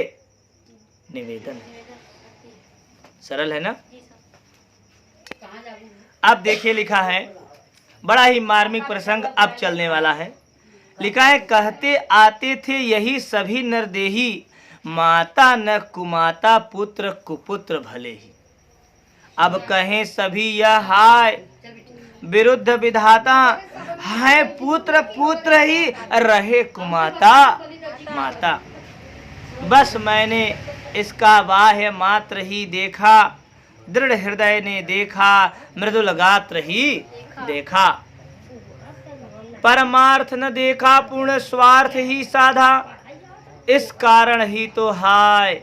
निवेदन है। सरल है ना। अब देखिए लिखा है, बड़ा ही मार्मिक प्रसंग अब चलने वाला है। लिखा है, कहते आते थे यही सभी नरदेही, माता न कुमाता पुत्र कुपुत्र भले ही। अब कहें सभी यह हाय विरुद्ध विधाता, है पुत्र पुत्र ही रहे कुमाता माता। बस मैंने इसका बाह्य मात्र ही देखा, दृढ़ हृदय ने देखा, मृदुल गात्र ही देखा, परमार्थ न देखा, पूर्ण स्वार्थ ही साधा। इस कारण ही तो हाय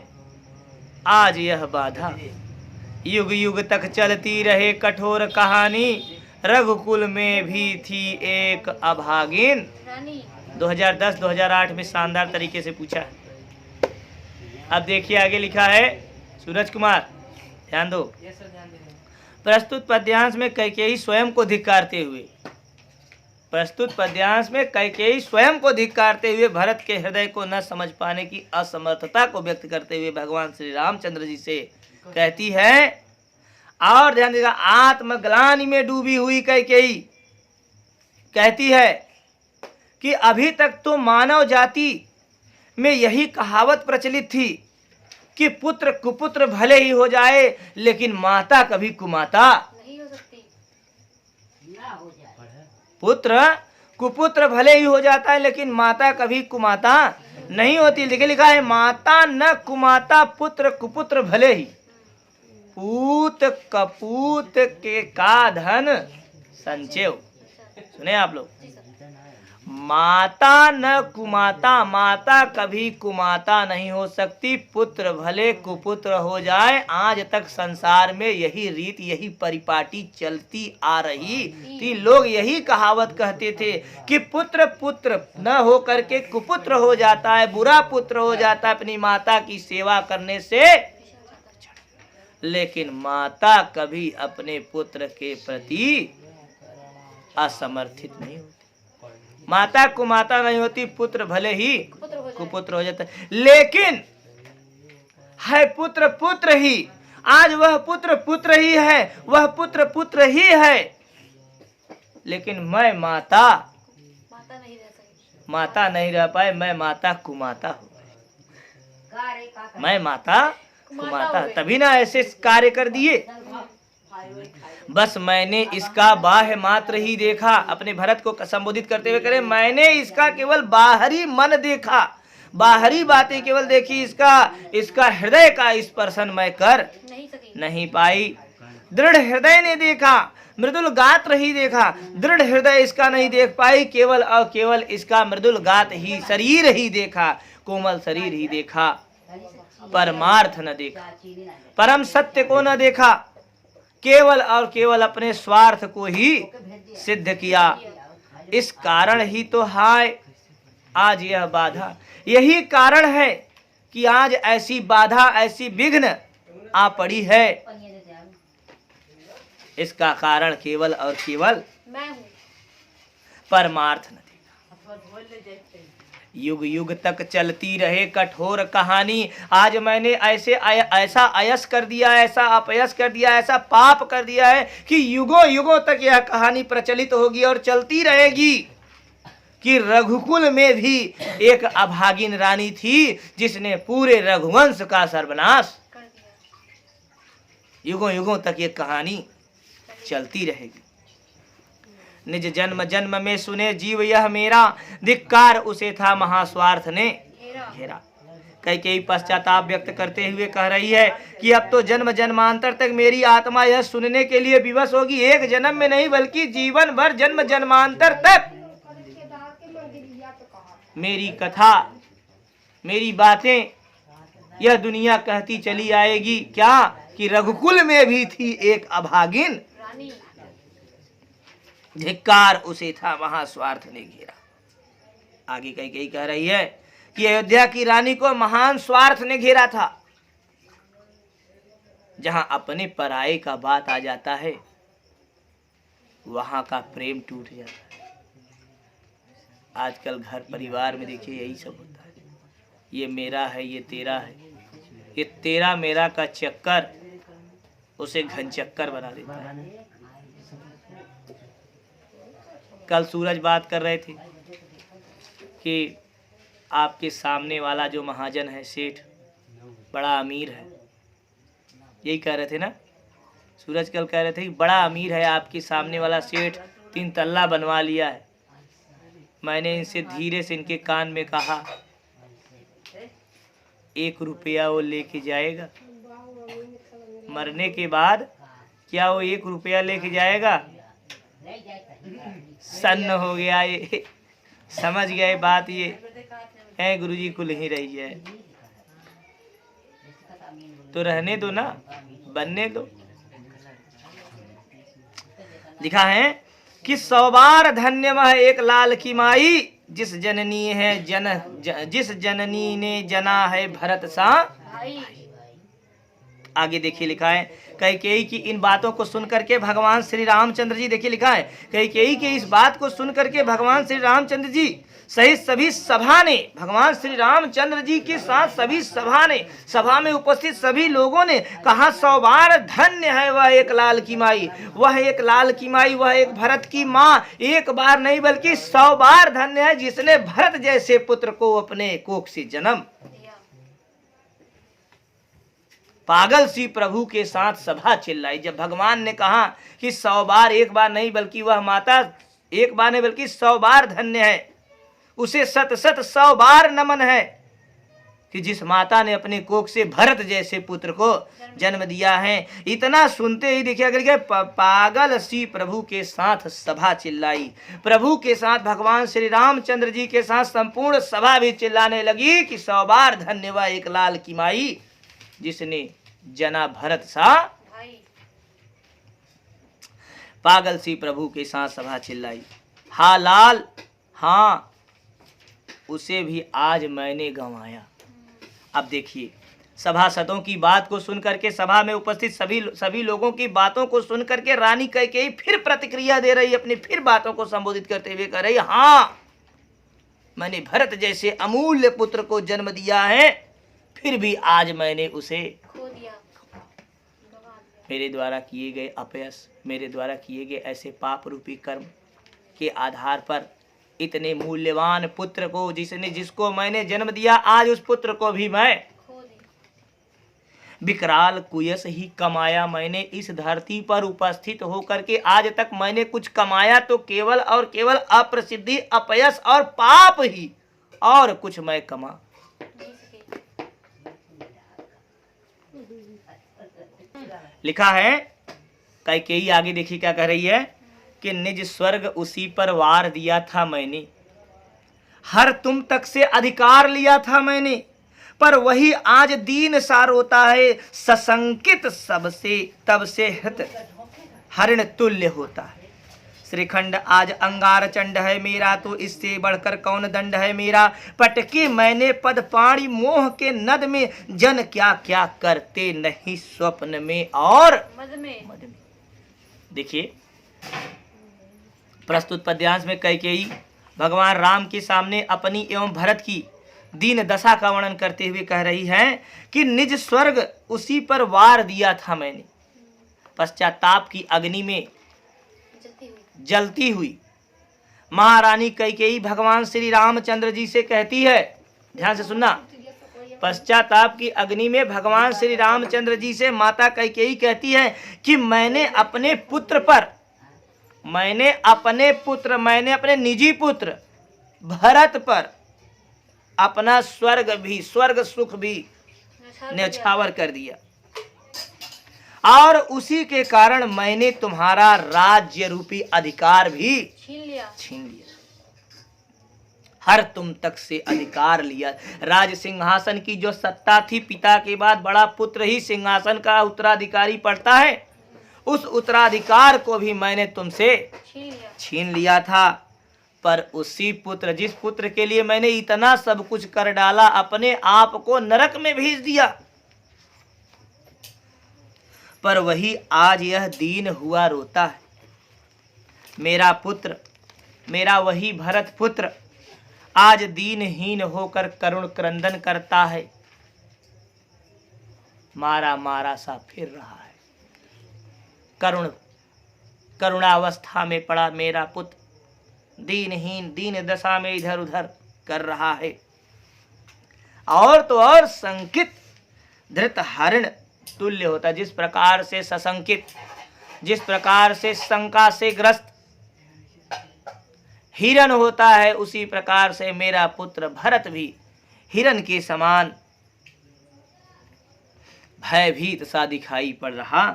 आज यह बाधा। युग युग तक चलती रहे कठोर कहानी, रघुकुल में भी थी एक अभागिन। 2010-2008 में शानदार तरीके से पूछा है। अब देखिए आगे लिखा है, सूरज कुमार ध्यान दो। प्रस्तुत पद्यांश में कैकेयी स्वयं को धिक्कारते हुए, प्रस्तुत पद्यांश में कैकेयी स्वयं को धिक्कारते हुए भरत के हृदय को न समझ पाने की असमर्थता को व्यक्त करते हुए भगवान श्री रामचंद्र जी से कहती है, और ध्यान देगा, आत्मग्लानि में डूबी हुई कैकेयी कहती है कि अभी तक तो मानव जाति में यही कहावत प्रचलित थी कि पुत्र कुपुत्र भले ही हो जाए, लेकिन माता कभी कुमाता नहीं हो सकती। पुत्र कुपुत्र भले ही हो जाता है, लेकिन माता कभी कुमाता नहीं होती। लेकिन लिखा है, माता न कुमाता पुत्र कुपुत्र भले ही, पूत कपूत के का धन संचय। सुने आप लोग, माता न कुमाता, माता कभी कुमाता नहीं हो सकती, पुत्र भले कुपुत्र हो जाए। आज तक संसार में यही रीत, यही परिपाटी चलती आ रही थी। लोग यही कहावत कहते थे कि पुत्र पुत्र न हो करके कुपुत्र हो जाता है, बुरा पुत्र हो जाता है अपनी माता की सेवा करने से, लेकिन माता कभी अपने पुत्र के प्रति असमर्थित नहीं होती। माता कुमाता नहीं होती, पुत्र भले ही कुपुत्र हो जाता है, लेकिन है पुत्र पुत्र ही। आज वह पुत्र पुत्र ही है, वह पुत्र पुत्र ही है, लेकिन मैं माता नहीं रह सकती, माता नहीं रह पाए, मैं माता कुमाता हो गई। मैं माता कुमाता, तभी ना ऐसे कार्य कर दिए। बस मैंने इसका बाह्य मात्र ही देखा, अपने भरत को संबोधित करते हुए करे, मैंने इसका केवल बाहरी मन देखा, बाहरी बातें केवल देखी, इसका हृदय का स्पर्शन मैं कर नहीं पाई। दृढ़ हृदय ने देखा, मृदुल गात्र ही देखा, दृढ़ हृदय इसका नहीं देख पाई, केवल और केवल इसका मृदुल गात ही शरीर ही देखा, कोमल शरीर ही देखा, परमार्थ न देखा, परम सत्य को न देखा, केवल और केवल अपने स्वार्थ को ही सिद्ध किया। इस कारण ही तो हाय आज यह बाधा, यही कारण है कि आज ऐसी बाधा, ऐसी विघ्न आ पड़ी है। इसका कारण केवल और केवल मैं हूँ। परमार्थ न देखा। युग युग तक चलती रहे कठोर कहानी। आज मैंने ऐसा अयस कर दिया, ऐसा अपयस कर दिया, ऐसा पाप कर दिया है कि युगों युगों तक यह कहानी प्रचलित होगी और चलती रहेगी कि रघुकुल में भी एक अभागिन रानी थी जिसने पूरे रघुवंश का सर्वनाश कर दिया। युगों युगों तक ये कहानी चलती रहेगी। निज जन्म जन्म में सुने जीव यह मेरा, धिक्कार उसे था महास्वार्थ ने घेरा। कैकेयी पश्चाताप व्यक्त करते हुए कह रही है कि अब तो जन्म जन्मांतर तक मेरी आत्मा यह सुनने के लिए विवश होगी। एक जन्म में नहीं बल्कि जीवन भर जन्म जन्मांतर तक मेरी कथा, मेरी बातें यह दुनिया कहती चली आएगी। क्या कि रघुकुल में भी थी एक अभागिन रानी। धिक्कार उसे था महास्वार्थ ने घेरा। आगे कैकेयी कह रही है कि अयोध्या की रानी को महान स्वार्थ ने घेरा था। जहां अपने पराये का बात आ जाता है वहां का प्रेम टूट जाता है। आजकल घर परिवार में देखिए यही सब होता है। ये मेरा है, ये तेरा है, ये तेरा मेरा का चक्कर उसे घन चक्कर बना देता है। कल सूरज बात कर रहे थे कि आपके सामने वाला जो महाजन है, सेठ, बड़ा अमीर है। यही कह रहे थे ना सूरज, कल कह रहे थे कि बड़ा अमीर है आपके सामने वाला सेठ, 3 तल्ला बनवा लिया है। मैंने इनसे धीरे से इनके कान में कहा 1 रुपया वो लेके जाएगा? मरने के बाद क्या वो 1 रुपया लेके जाएगा? सन्न हो गया ये, समझ गए बात। ये है गुरुजी कुल ही रही है तो रहने दो ना, बनने दो। लिखा है कि 100 बार धन्य वह एक लाल की माई, जिस जननी है जिस जननी ने जना है भरत सा भाई। आगे देखिए लिखा है कैकेयी की इन बातों को सुन करके भगवान श्री रामचंद्र जी, देखिए लिखा है कैकेयी की इस बात को सुन करके भगवान श्री रामचंद्र जी सहित सभी सभा ने, भगवान श्री रामचंद्र जी के साथ सभी सभा ने, सभा में उपस्थित सभी लोगों ने कहा 100 बार धन्य है वह एक लाल की माई, वह एक लाल की माई, वह एक भरत की माँ। एक बार नहीं बल्कि 100 बार धन्य है जिसने भरत जैसे पुत्र को अपने कोख से जन्म। पागल सी प्रभु के साथ सभा चिल्लाई जब भगवान ने कहा कि 100 बार, एक बार नहीं बल्कि वह माता एक बार नहीं बल्कि 100 बार धन्य है, उसे 100 बार नमन है कि जिस माता ने अपने कोख से भरत जैसे पुत्र को जन्म दिया है। इतना सुनते ही देखिए अगर पागल सी प्रभु के साथ सभा चिल्लाई, प्रभु के साथ भगवान श्री रामचंद्र जी के साथ संपूर्ण सभा भी चिल्लाने लगी कि 100 बार धन्य वह एक लाल की माई जिसने जना भरत सा भाई। पागल सी प्रभु के साथ सभा चिल्लाई। हाँ लाल, हाँ उसे भी आज मैंने गंवाया। अब देखिए सभासदों की बात को सुन करके, सभा में उपस्थित सभी लोगों की बातों को सुन करके रानी कैकेयी फिर प्रतिक्रिया दे रही, अपनी फिर बातों को संबोधित करते हुए कह रही, हाँ मैंने भरत जैसे अमूल्य पुत्र को जन्म दिया है, फिर भी आज मैंने उसे खो दिया। मेरे द्वारा किए गए अपयस, मेरे द्वारा किए गए ऐसे पाप रूपी कर्म के आधार पर इतने मूल्यवान पुत्र को जिसको मैंने जन्म दिया, आज उस पुत्र को भी मैं खो दिया। विकराल कुयस ही कमाया मैंने इस धरती पर उपस्थित होकर के। आज तक मैंने कुछ कमाया तो केवल और केवल अप्रसिद्धि, अपयस और पाप ही, और कुछ मैं कमा। लिखा है कैकेयी आगे देखिए क्या कह रही है कि निज स्वर्ग उसी पर वार दिया था मैंने, हर तुम तक से अधिकार लिया था मैंने, पर वही आज दीन सा रोता है, सशंकित सबसे तब से हृत हरिण तुल्य होता है। श्रीखंड आज अंगार चंड है मेरा, तो इससे बढ़कर कौन दंड है मेरा। पटके मैंने पद पाणी मोह के नद में, जन क्या क्या करते नहीं स्वप्न में और मद में। मद में। देखिए प्रस्तुत पद्यांश में कैकेयी भगवान राम के सामने अपनी एवं भरत की दीन दशा का वर्णन करते हुए कह रही है कि निज स्वर्ग उसी पर वार दिया था मैंने, पश्चाताप की अग्नि में जलती हुई महारानी कैकेयी भगवान श्री रामचंद्र जी से कहती है, ध्यान से सुनना, पश्चाताप की अग्नि में भगवान श्री रामचंद्र जी से माता कैकेयी कहती है कि मैंने अपने अपने निजी पुत्र भरत पर अपना स्वर्ग सुख भी न्यौछावर कर दिया, और उसी के कारण मैंने तुम्हारा राज्य रूपी अधिकार भी छीन लिया। हर तुम तक से अधिकार लिया। राज सिंहासन की जो सत्ता थी, पिता के बाद बड़ा पुत्र ही सिंहासन का उत्तराधिकारी पड़ता है, उस उत्तराधिकार को भी मैंने तुमसे छीन लिया था। पर उसी पुत्र, जिस पुत्र के लिए मैंने इतना सब कुछ कर डाला, अपने आप को नरक में भेज दिया, पर वही आज यह दीन हुआ रोता है। मेरा पुत्र, मेरा वही भरत पुत्र आज दीनहीन होकर करुण क्रंदन करता है, मारा मारा सा फिर रहा है। करुणावस्था में पड़ा मेरा पुत्र दीनहीन दीन दशा में इधर उधर कर रहा है। और तो और संकित धृत हरिण तुल्य होता, जिस प्रकार से सशंकित, जिस प्रकार से शंका से ग्रस्त हिरन होता है, उसी प्रकार से मेरा पुत्र भरत भी हिरन के समान भयभीत सा दिखाई पड़ रहा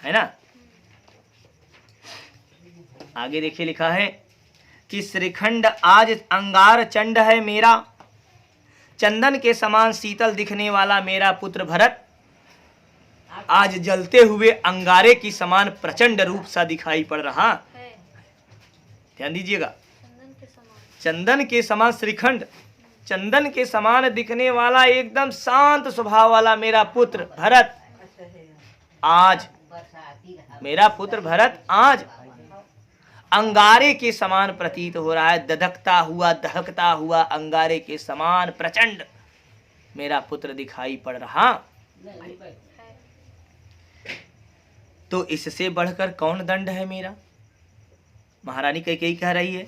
है ना। आगे देखिए लिखा है कि श्रीखंड आज अंगार चंड है मेरा, चंदन के समान शीतल दिखने वाला मेरा पुत्र भरत आज जलते हुए अंगारे की समान प्रचंड रूप सा दिखाई पड़ रहा। ध्यान दीजिएगा, चंदन के समान श्रीखंड, चंदन के समान दिखने वाला एकदम शांत स्वभाव वाला मेरा पुत्र भरत आज, मेरा पुत्र भरत आज अंगारे के समान प्रतीत हो रहा है। दधकता हुआ दहकता हुआ अंगारे के समान प्रचंड मेरा पुत्र दिखाई पड़ रहा। तो इससे बढ़कर कौन दंड है मेरा। महारानी कैकेयी कह रही है,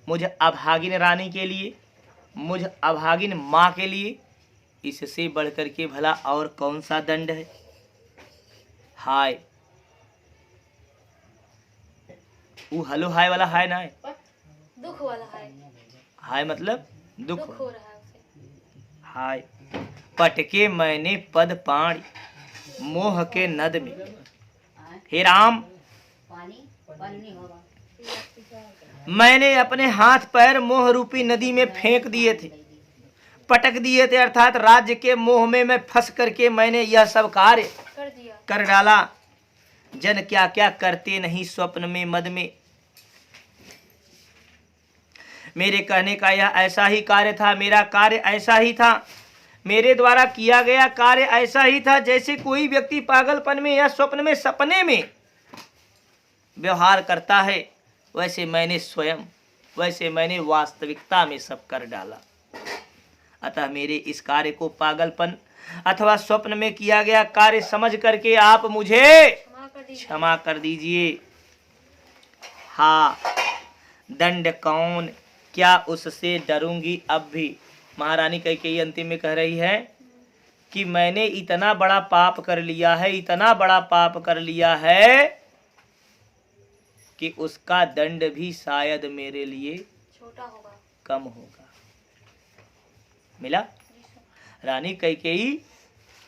मुझ अभागिन रानी के लिए, मुझ अभागिन माँ के लिए इससे बढ़कर के भला और कौन सा दंड है। हाय, वो हलो हाय वाला हाय ना है, दुख वाला हाय। हाय मतलब दुख हो रहा है उसे। हाय, पटके मैंने पद पाणी मोह के नद में, हे राम मैंने अपने हाथ पैर मोह रूपी नदी में फेंक दिए थे, पटक दिए थे, अर्थात राज्य के मोह में मैं फंस करके मैंने यह सब कार्य कर डाला। जन क्या क्या करते नहीं स्वप्न में मद में। मेरे कहने का यह ऐसा ही कार्य था, मेरा कार्य ऐसा ही था, मेरे द्वारा किया गया कार्य ऐसा ही था जैसे कोई व्यक्ति पागलपन में या स्वप्न में, सपने में व्यवहार करता है, वैसे मैंने स्वयं, वैसे मैंने वास्तविकता में सब कर डाला। अतः मेरे इस कार्य को पागलपन अथवा स्वप्न में किया गया कार्य समझ करके आप मुझे क्षमा कर दीजिए। हाँ, दंड कौन, क्या उससे डरूंगी अब भी। महारानी कैकेयी अंतिम में कह रही है कि मैंने इतना बड़ा पाप कर लिया है, इतना बड़ा पाप कर लिया है कि उसका दंड भी शायद मेरे लिए छोटा होगा, कम होगा। मिला। रानी कैकेयी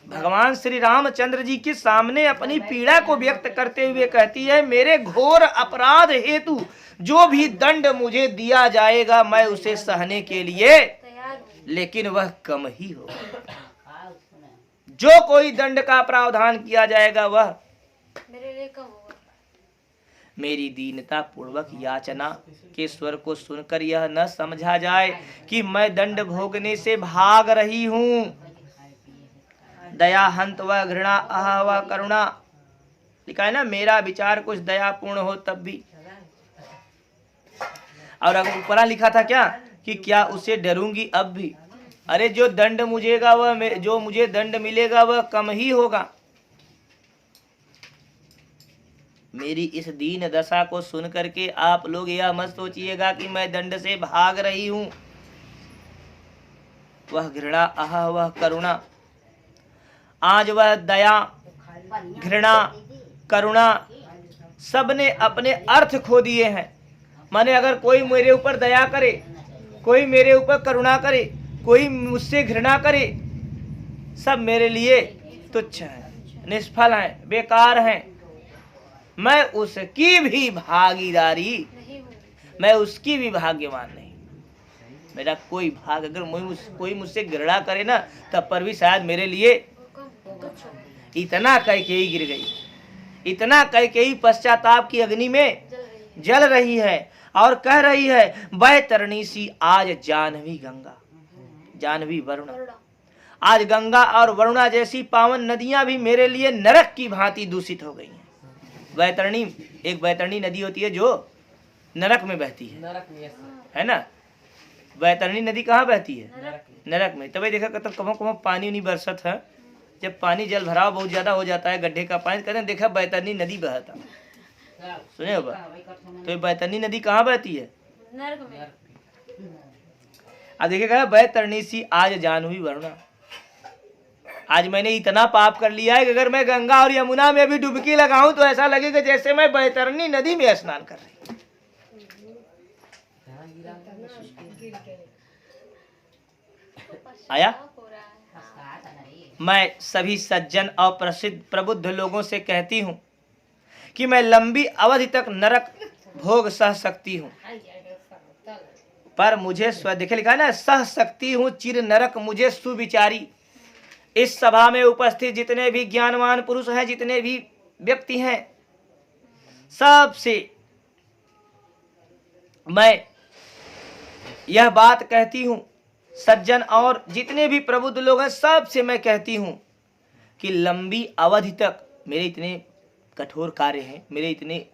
भगवान श्री रामचंद्र जी के सामने अपनी पीड़ा को व्यक्त करते हुए कहती है, मेरे घोर अपराध हेतु जो भी दंड मुझे दिया जाएगा मैं उसे सहने के लिए तैयार हूं, लेकिन वह कम ही होगा। जो कोई दंड का प्रावधान किया जाएगा वह मेरे लिए कम होगा। मेरी दीनता पूर्वक याचना के स्वर को सुनकर यह न समझा जाए कि मैं दंड भोगने से भाग रही हूँ। दया हंत व घृणा आह व करुणा, लिखा है ना, मेरा विचार कुछ दयापूर्ण हो तब भी। और अगर ऊपरा लिखा था क्या कि क्या उसे डरूंगी अब भी। अरे जो दंड मुझेगा वह, जो मुझे दंड मिलेगा वह कम ही होगा। मेरी इस दीन दशा को सुन करके आप लोग यह मत सोचिएगा कि मैं दंड से भाग रही हूं। वह घृणा आह वह करुणा, आज वह दया घृणा करुणा सबने अपने अर्थ खो दिए हैं। माने अगर कोई मेरे ऊपर दया करे, कोई मेरे ऊपर करुणा करे, कोई मुझसे घृणा करे, सब मेरे लिए तुच्छ है, निष्फल है, बेकार है। मैं उसकी भी भागीदारी, मैं उसकी भी भाग्यवान नहीं। मेरा कोई भाग, अगर कोई मुझसे घृणा करे ना तब पर भी शायद मेरे लिए। इतना कह के ही गिर गई, इतना कह के ही पश्चाताप की अग्नि में जल रही है और कह रही है, बैतरणी सी आज जानवी गंगा, जानवी वरुणा। आज गंगा और वरुणा जैसी पावन नदियां भी मेरे लिए नरक की भांति दूषित हो गई हैं। बैतरणी, एक बैतरणी नदी होती है जो नरक में बहती है ना। बैतरणी नदी कहाँ बहती है? नरक में। तभी देखा करता कमो कमो पानी नहीं बरसत है, जब पानी जल भराव बहुत ज्यादा हो जाता है, गड्ढे का पानी, कहते हैं देखा बैतरणी नदी बहता, सुने होगा। तो ये बैतरणी नदी कहाँ बहती है? नरक में। अब देखिएगा, बैतरणी सी आज जानवी वरुणा। आज मैंने इतना पाप कर लिया है कि अगर मैं गंगा और यमुना में भी डुबकी लगाऊं तो ऐसा लगेगा जैसे मैं बैतरणी नदी में स्नान कर रही हूं। आया? मैं सभी सज्जन और प्रसिद्ध प्रबुद्ध लोगों से कहती हूँ कि मैं लंबी अवधि तक नरक भोग सह सकती हूँ, पर मुझे देखे लिखा है ना, सह सकती हूँ चिर नरक मुझे सुविचारी। इस सभा में उपस्थित जितने भी ज्ञानवान पुरुष हैं, जितने भी व्यक्ति हैं, सबसे मैं यह बात कहती हूँ, सज्जन और जितने भी प्रबुद्ध लोग हैं सबसे मैं कहती हूँ कि लंबी अवधि तक मेरे इतने कठोर कार्य हैं, मेरे इतने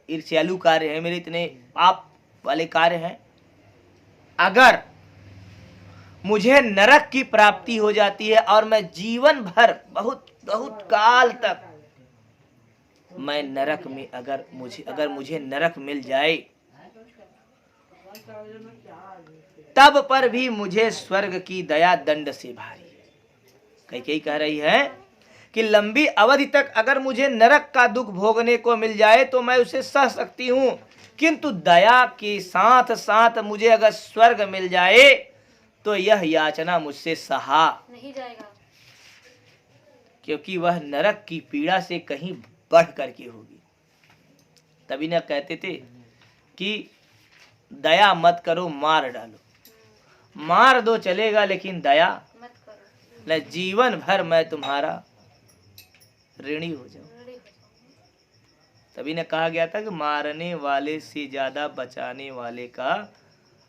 ईर्ष्यालु कार्य हैं, मेरे इतने पाप वाले कार्य हैं, अगर मुझे नरक की प्राप्ति हो जाती है और मैं जीवन भर बहुत बहुत काल तक मैं नरक में, अगर मुझे नरक मिल जाए तब पर भी मुझे स्वर्ग की दया दंड से भारी। कई कह रही है कि लंबी अवधि तक अगर मुझे नरक का दुख भोगने को मिल जाए तो मैं उसे सह सकती हूँ, किंतु दया के साथ साथ मुझे अगर स्वर्ग मिल जाए तो यह याचना मुझसे सहा नहीं जाएगा, क्योंकि वह नरक की पीड़ा से कहीं बढ़ करके होगी। तभी न कहते थे कि दया मत करो, मार डालो। मार दो चलेगा लेकिन दया मत करो, न, जीवन भर मैं तुम्हारा ऋणी हो जाऊं। तभी ने कहा गया था कि मारने वाले से ज्यादा बचाने वाले का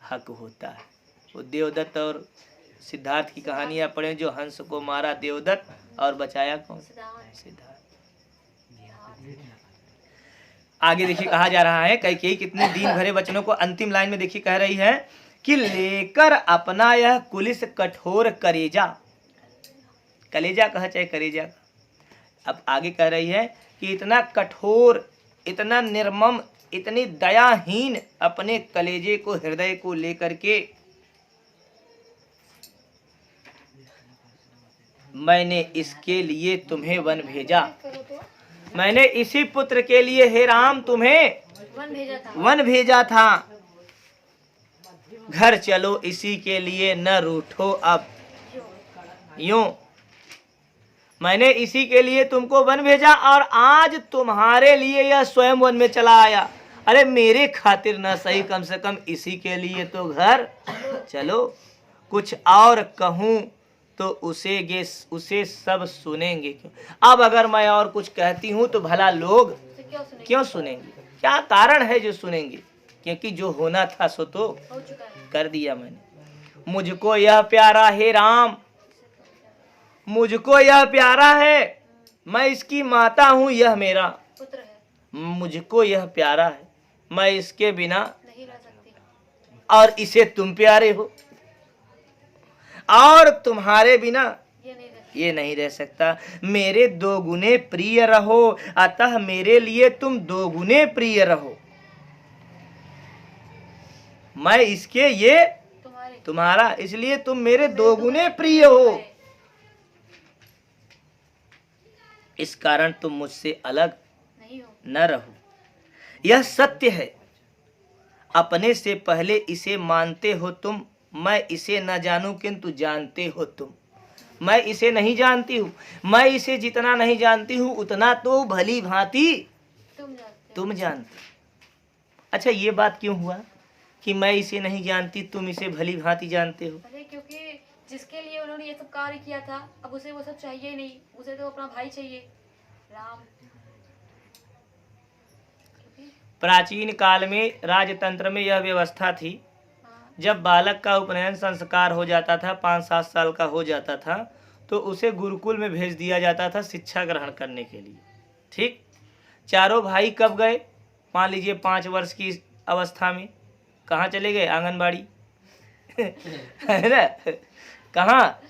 हक होता है। वो देवदत्त और सिद्धार्थ की कहानियां पढ़े, जो हंस को मारा देवदत्त और बचाया कौन? सिद्धार्थ। आगे देखिए कहा जा रहा है, कई कितने दीन भरे वचनों को अंतिम लाइन में देखिए कह रही है कि लेकर अपना यह कुलिस कठोर कलेजा, कलेजा कहा चाहे कलेजा, अब आगे कह रही है कि इतना कठोर, इतना निर्मम, इतनी दयाहीन अपने कलेजे को, हृदय को लेकर के मैंने इसके लिए तुम्हें वन भेजा। मैंने इसी पुत्र के लिए हे राम तुम्हें वन भेजा था। घर चलो इसी के लिए न रूठो अब। यूं मैंने इसी के लिए तुमको वन भेजा और आज तुम्हारे लिए यह स्वयं वन में चला आया। अरे मेरे खातिर ना सही, कम से कम इसी के लिए तो घर चलो। कुछ और कहूं तो उसे सब सुनेंगे क्यों? अब अगर मैं और कुछ कहती हूं तो भला लोग क्यों सुनेंगे? क्यों सुनेंगे? क्या कारण है जो सुनेंगे? क्योंकि जो होना था सो तो हो चुका है। कर दिया मैंने। मुझको यह प्यारा है राम, मुझको यह प्यारा है, मैं इसकी माता हूँ, यह मेरा पुत्र है, मुझको यह प्यारा है, मैं इसके बिना नहीं रह सकती। और इसे तुम प्यारे हो और तुम्हारे बिना ये नहीं रह ये नहीं रह सकता। मेरे दो गुने प्रिय रहो, अतः मेरे लिए तुम दो गुने प्रिय रहो। मैं इसके ये तुम्हारे तुम्हारा, इसलिए तुम मेरे दो गुने प्रिय हो। इस कारण तुम मुझसे अलग नहीं हो। न रहो। यह सत्य है, अपने से पहले इसे मानते हो तुम, मैं इसे न जानूं किंतु जानते हो तुम। मैं इसे नहीं जानती हूँ, मैं इसे जितना नहीं जानती हूँ उतना तो भली भांति तुम जानते हो। तुम जानते हो। अच्छा, ये बात क्यों हुआ कि मैं इसे नहीं जानती, तुम इसे भली भांति जानते हो? अरे क्योंकि जिसके लिए उन्होंने ये सब कार्य किया था, अब उसे वो सब चाहिए ही नहीं, उसे तो अपना भाई चाहिए, राम। क्योंकि प्राचीन काल में राजतंत्र में यह व्यवस्था थी, हाँ, जब बालक का उपनयन संस्कार हो जाता था, 5-7 साल का हो जाता था, तो उसे गुरुकुल में भेज दिया जाता था शिक्षा ग्रहण करने के लिए। ठीक, चारों भाई कब गए? मान लीजिए 5 वर्ष की अवस्था में कहाँ चले गए? आंगनबाड़ी है ना? कहाँ?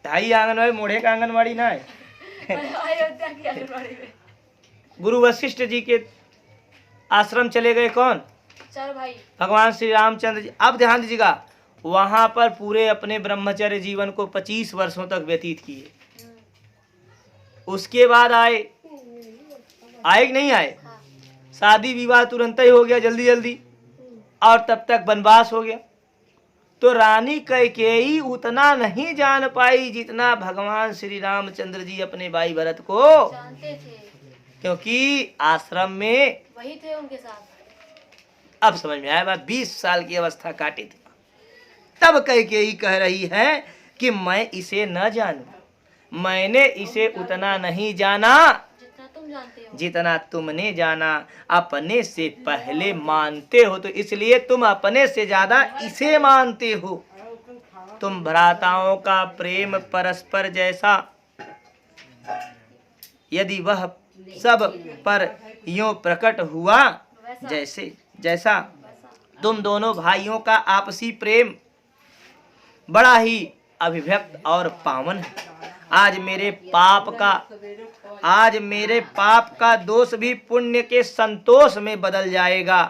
ढाई आंगनबाड़ी, मोढ़े का आंगनबाड़ी ना है अयोध्या की आंगनबाड़ी में गुरु वशिष्ठ जी के आश्रम चले गए। कौन? चार भाई। भगवान श्री रामचंद्र जी। अब ध्यान दीजिएगा, वहां पर पूरे अपने ब्रह्मचर्य जीवन को 25 वर्षों तक व्यतीत किए। उसके बाद आए कि नहीं आए? हाँ, शादी विवाह तुरंत ही हो गया, जल्दी जल्दी, और तब तक वनवास हो गया। तो रानी कैकेयी उतना नहीं जान पाई जितना भगवान श्री रामचंद्र जी अपने भाई भरत को, जानते थे, क्योंकि आश्रम में वही थे उनके साथ। अब समझ में आया बात। 20 साल की अवस्था काटी थी, तब कैकेयी कह रही है कि मैं इसे न जानूं, मैंने इसे उतना नहीं जाना जितना तुम जानते हो। जितना तुमने जाना। अपने से पहले मानते हो, तो इसलिए तुम अपने से ज्यादा इसे मानते हो। तुम भ्राताओं का प्रेम परस्पर जैसा, यदि वह सब पर यूं प्रकट हुआ वैसा जैसे जैसा वैसा तुम दोनों भाइयों का आपसी प्रेम बड़ा ही अभिव्यक्त और पावन है। आज मेरे पाप का दोष भी पुण्य के संतोष में बदल जाएगा।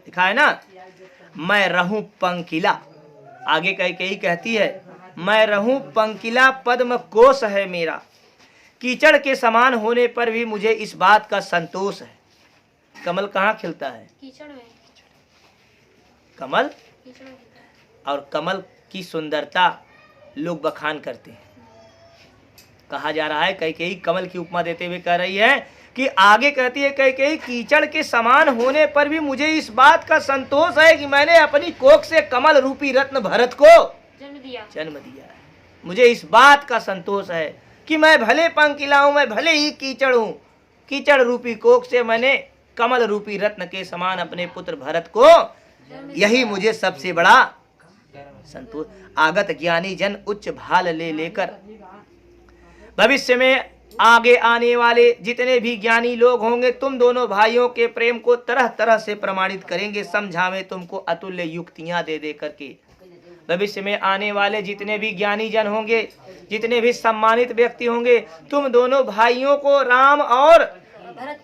दिखा है ना? मैं रहूं पंकिला, आगे कैकेयी कहती है, मैं रहूं पंकिला, पद्म कोश है मेरा, कीचड़ के समान होने पर भी मुझे इस बात का संतोष है। कमल कहाँ खिलता है? कीचड़ में। कमल, कीचड़ में खिलता है। और कमल की सुंदरता लोग बखान करते हैं। कहा जा रहा है, कैकेयी कमल की उपमा देते हुए कह रही है कि आगे कहती है कैकेयी, कीचड़ के समान होने पर भी मुझे इस बात का संतोष है कि मैंने अपनी कोख से कमल रूपी रत्न भरत को जन्म दिया। है। मुझे इस बात का संतोष है कि मैं भले पंकिला हूं, मैं भले ही कीचड़ हूं, कीचड़ रूपी कोख से मैंने कमल रूपी रत्न के समान अपने पुत्र भरत को, यही मुझे सबसे बड़ा संतोष। आगत ज्ञानी जन उच्च भाल ले लेकर भविष्य में आगे आने वाले जितने भी ज्ञानी लोग होंगे, तुम दोनों भाइयों के प्रेम को तरह तरह से प्रमाणित करेंगे, समझावे तुमको अतुल्य युक्तियां दे दे करके। भविष्य में आने वाले जितने भी ज्ञानी जन होंगे, जितने भी सम्मानित व्यक्ति होंगे, तुम दोनों भाइयों को, राम और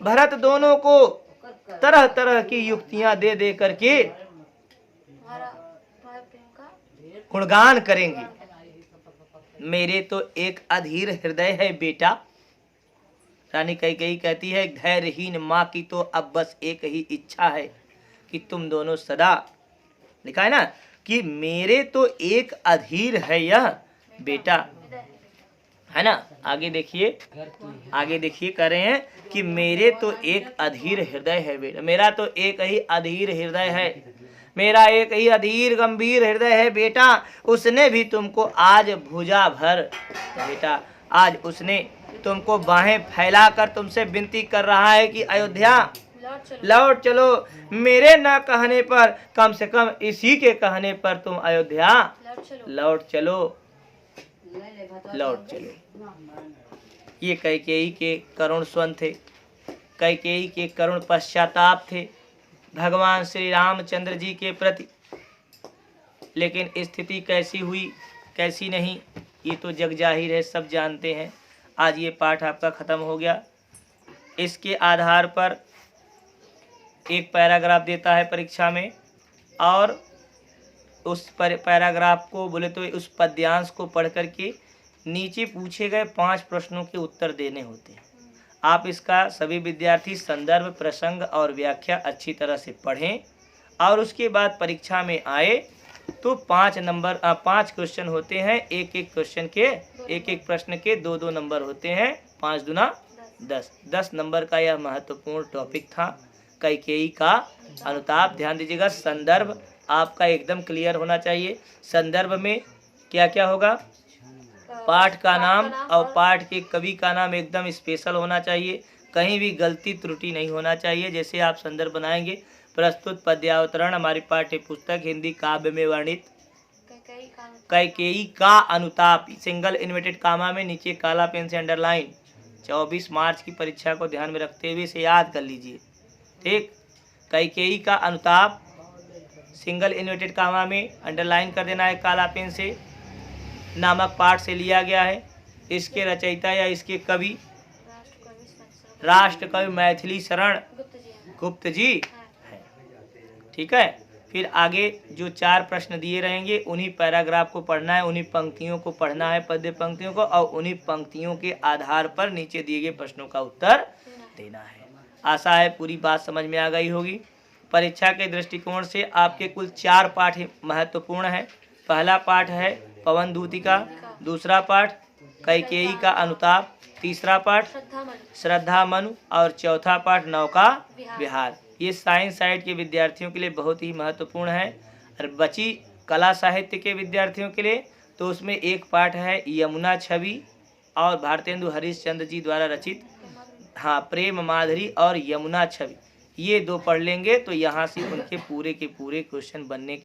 भरत दोनों को तरह तरह की युक्तियां दे दे करके तुम्हारा प्रेम का गुणगान करेंगे। मेरे तो एक अधीर हृदय है बेटा, रानी कैकेयी कहती है, धैर्यहीन माँ की तो अब बस एक ही इच्छा है कि तुम दोनों सदा, लिखा है ना कि मेरे तो एक अधीर है यह बेटा, है ना? आगे देखिए, कह रहे हैं कि मेरे तो एक अधीर हृदय है बेटा, मेरा तो एक ही अधीर हृदय है, मेरा एक ही अधीर गंभीर हृदय है बेटा। उसने भी तुमको आज भुजा भर बेटा, आज उसने तुमको बाहें फैलाकर तुमसे विनती कर रहा है कि अयोध्या लौट चलो। लौट चलो। मेरे न कहने पर, कम से कम इसी के कहने पर तुम अयोध्या लौट चलो। लौट चलो, लौट चलो। ये कैकेयी के करुण स्वन थे, कैकेयी के करुण पश्चाताप थे भगवान श्री रामचंद्र जी के प्रति। लेकिन स्थिति कैसी हुई कैसी नहीं, ये तो जग जाहिर है, सब जानते हैं। आज ये पाठ आपका ख़त्म हो गया। इसके आधार पर एक पैराग्राफ देता है परीक्षा में, और उस पैराग्राफ को बोले तो उस पद्यांश को पढ़ करके नीचे पूछे गए 5 प्रश्नों के उत्तर देने होते हैं। आप इसका सभी विद्यार्थी संदर्भ, प्रसंग और व्याख्या अच्छी तरह से पढ़ें, और उसके बाद परीक्षा में आए तो 5 क्वेश्चन होते हैं। एक एक प्रश्न के 2-2 नंबर होते हैं। 5 दूना 10 नंबर का यह महत्वपूर्ण टॉपिक था, कैकेयी का अनुताप। ध्यान दीजिएगा, संदर्भ आपका एकदम क्लियर होना चाहिए। संदर्भ में क्या क्या होगा? पाठ का नाम और पाठ के कवि का नाम एकदम स्पेशल होना चाहिए, कहीं भी गलती त्रुटि नहीं होना चाहिए। जैसे आप संदर्भ बनाएंगे, प्रस्तुत पद्यावतरण हमारी पाठ्य पुस्तक हिंदी काव्य में वर्णित कैकेयी का अनुताप, सिंगल इन्वर्टेड कामा में नीचे काला पेन से अंडरलाइन। 24 मार्च की परीक्षा को ध्यान में रखते हुए इसे याद कर लीजिए, ठीक। कैकेयी का अनुताप सिंगल इन्वर्टेड कामा में अंडरलाइन कर देना है काला पेन से, नामक पाठ से लिया गया है। इसके रचयिता या इसके कवि राष्ट्र कवि मैथिली शरण गुप्त जी हैं, ठीक है। फिर आगे जो 4 प्रश्न दिए रहेंगे उन्हीं पैराग्राफ को पढ़ना है, उन्हीं पंक्तियों को पढ़ना है, पद्य पंक्तियों को, और उन्हीं पंक्तियों के आधार पर नीचे दिए गए प्रश्नों का उत्तर देना है। आशा है पूरी बात समझ में आ गई होगी। परीक्षा के दृष्टिकोण से आपके कुल 4 पाठ महत्वपूर्ण हैं। पहला पाठ है पवन दूतिका, दूसरा पाठ कैकेयी का अनुताप, तीसरा पाठ श्रद्धा मनु, और चौथा पाठ नौका विहार। ये साइंस साइड के विद्यार्थियों के लिए बहुत ही महत्वपूर्ण है। और बची कला साहित्य के विद्यार्थियों के लिए तो उसमें एक पाठ है यमुना छवि और भारतेंदु हरिश्चंद्र जी द्वारा रचित, हाँ, प्रेम माधुरी और यमुना छवि। ये 2 पढ़ लेंगे तो यहाँ से उनके पूरे के पूरे क्वेश्चन बनने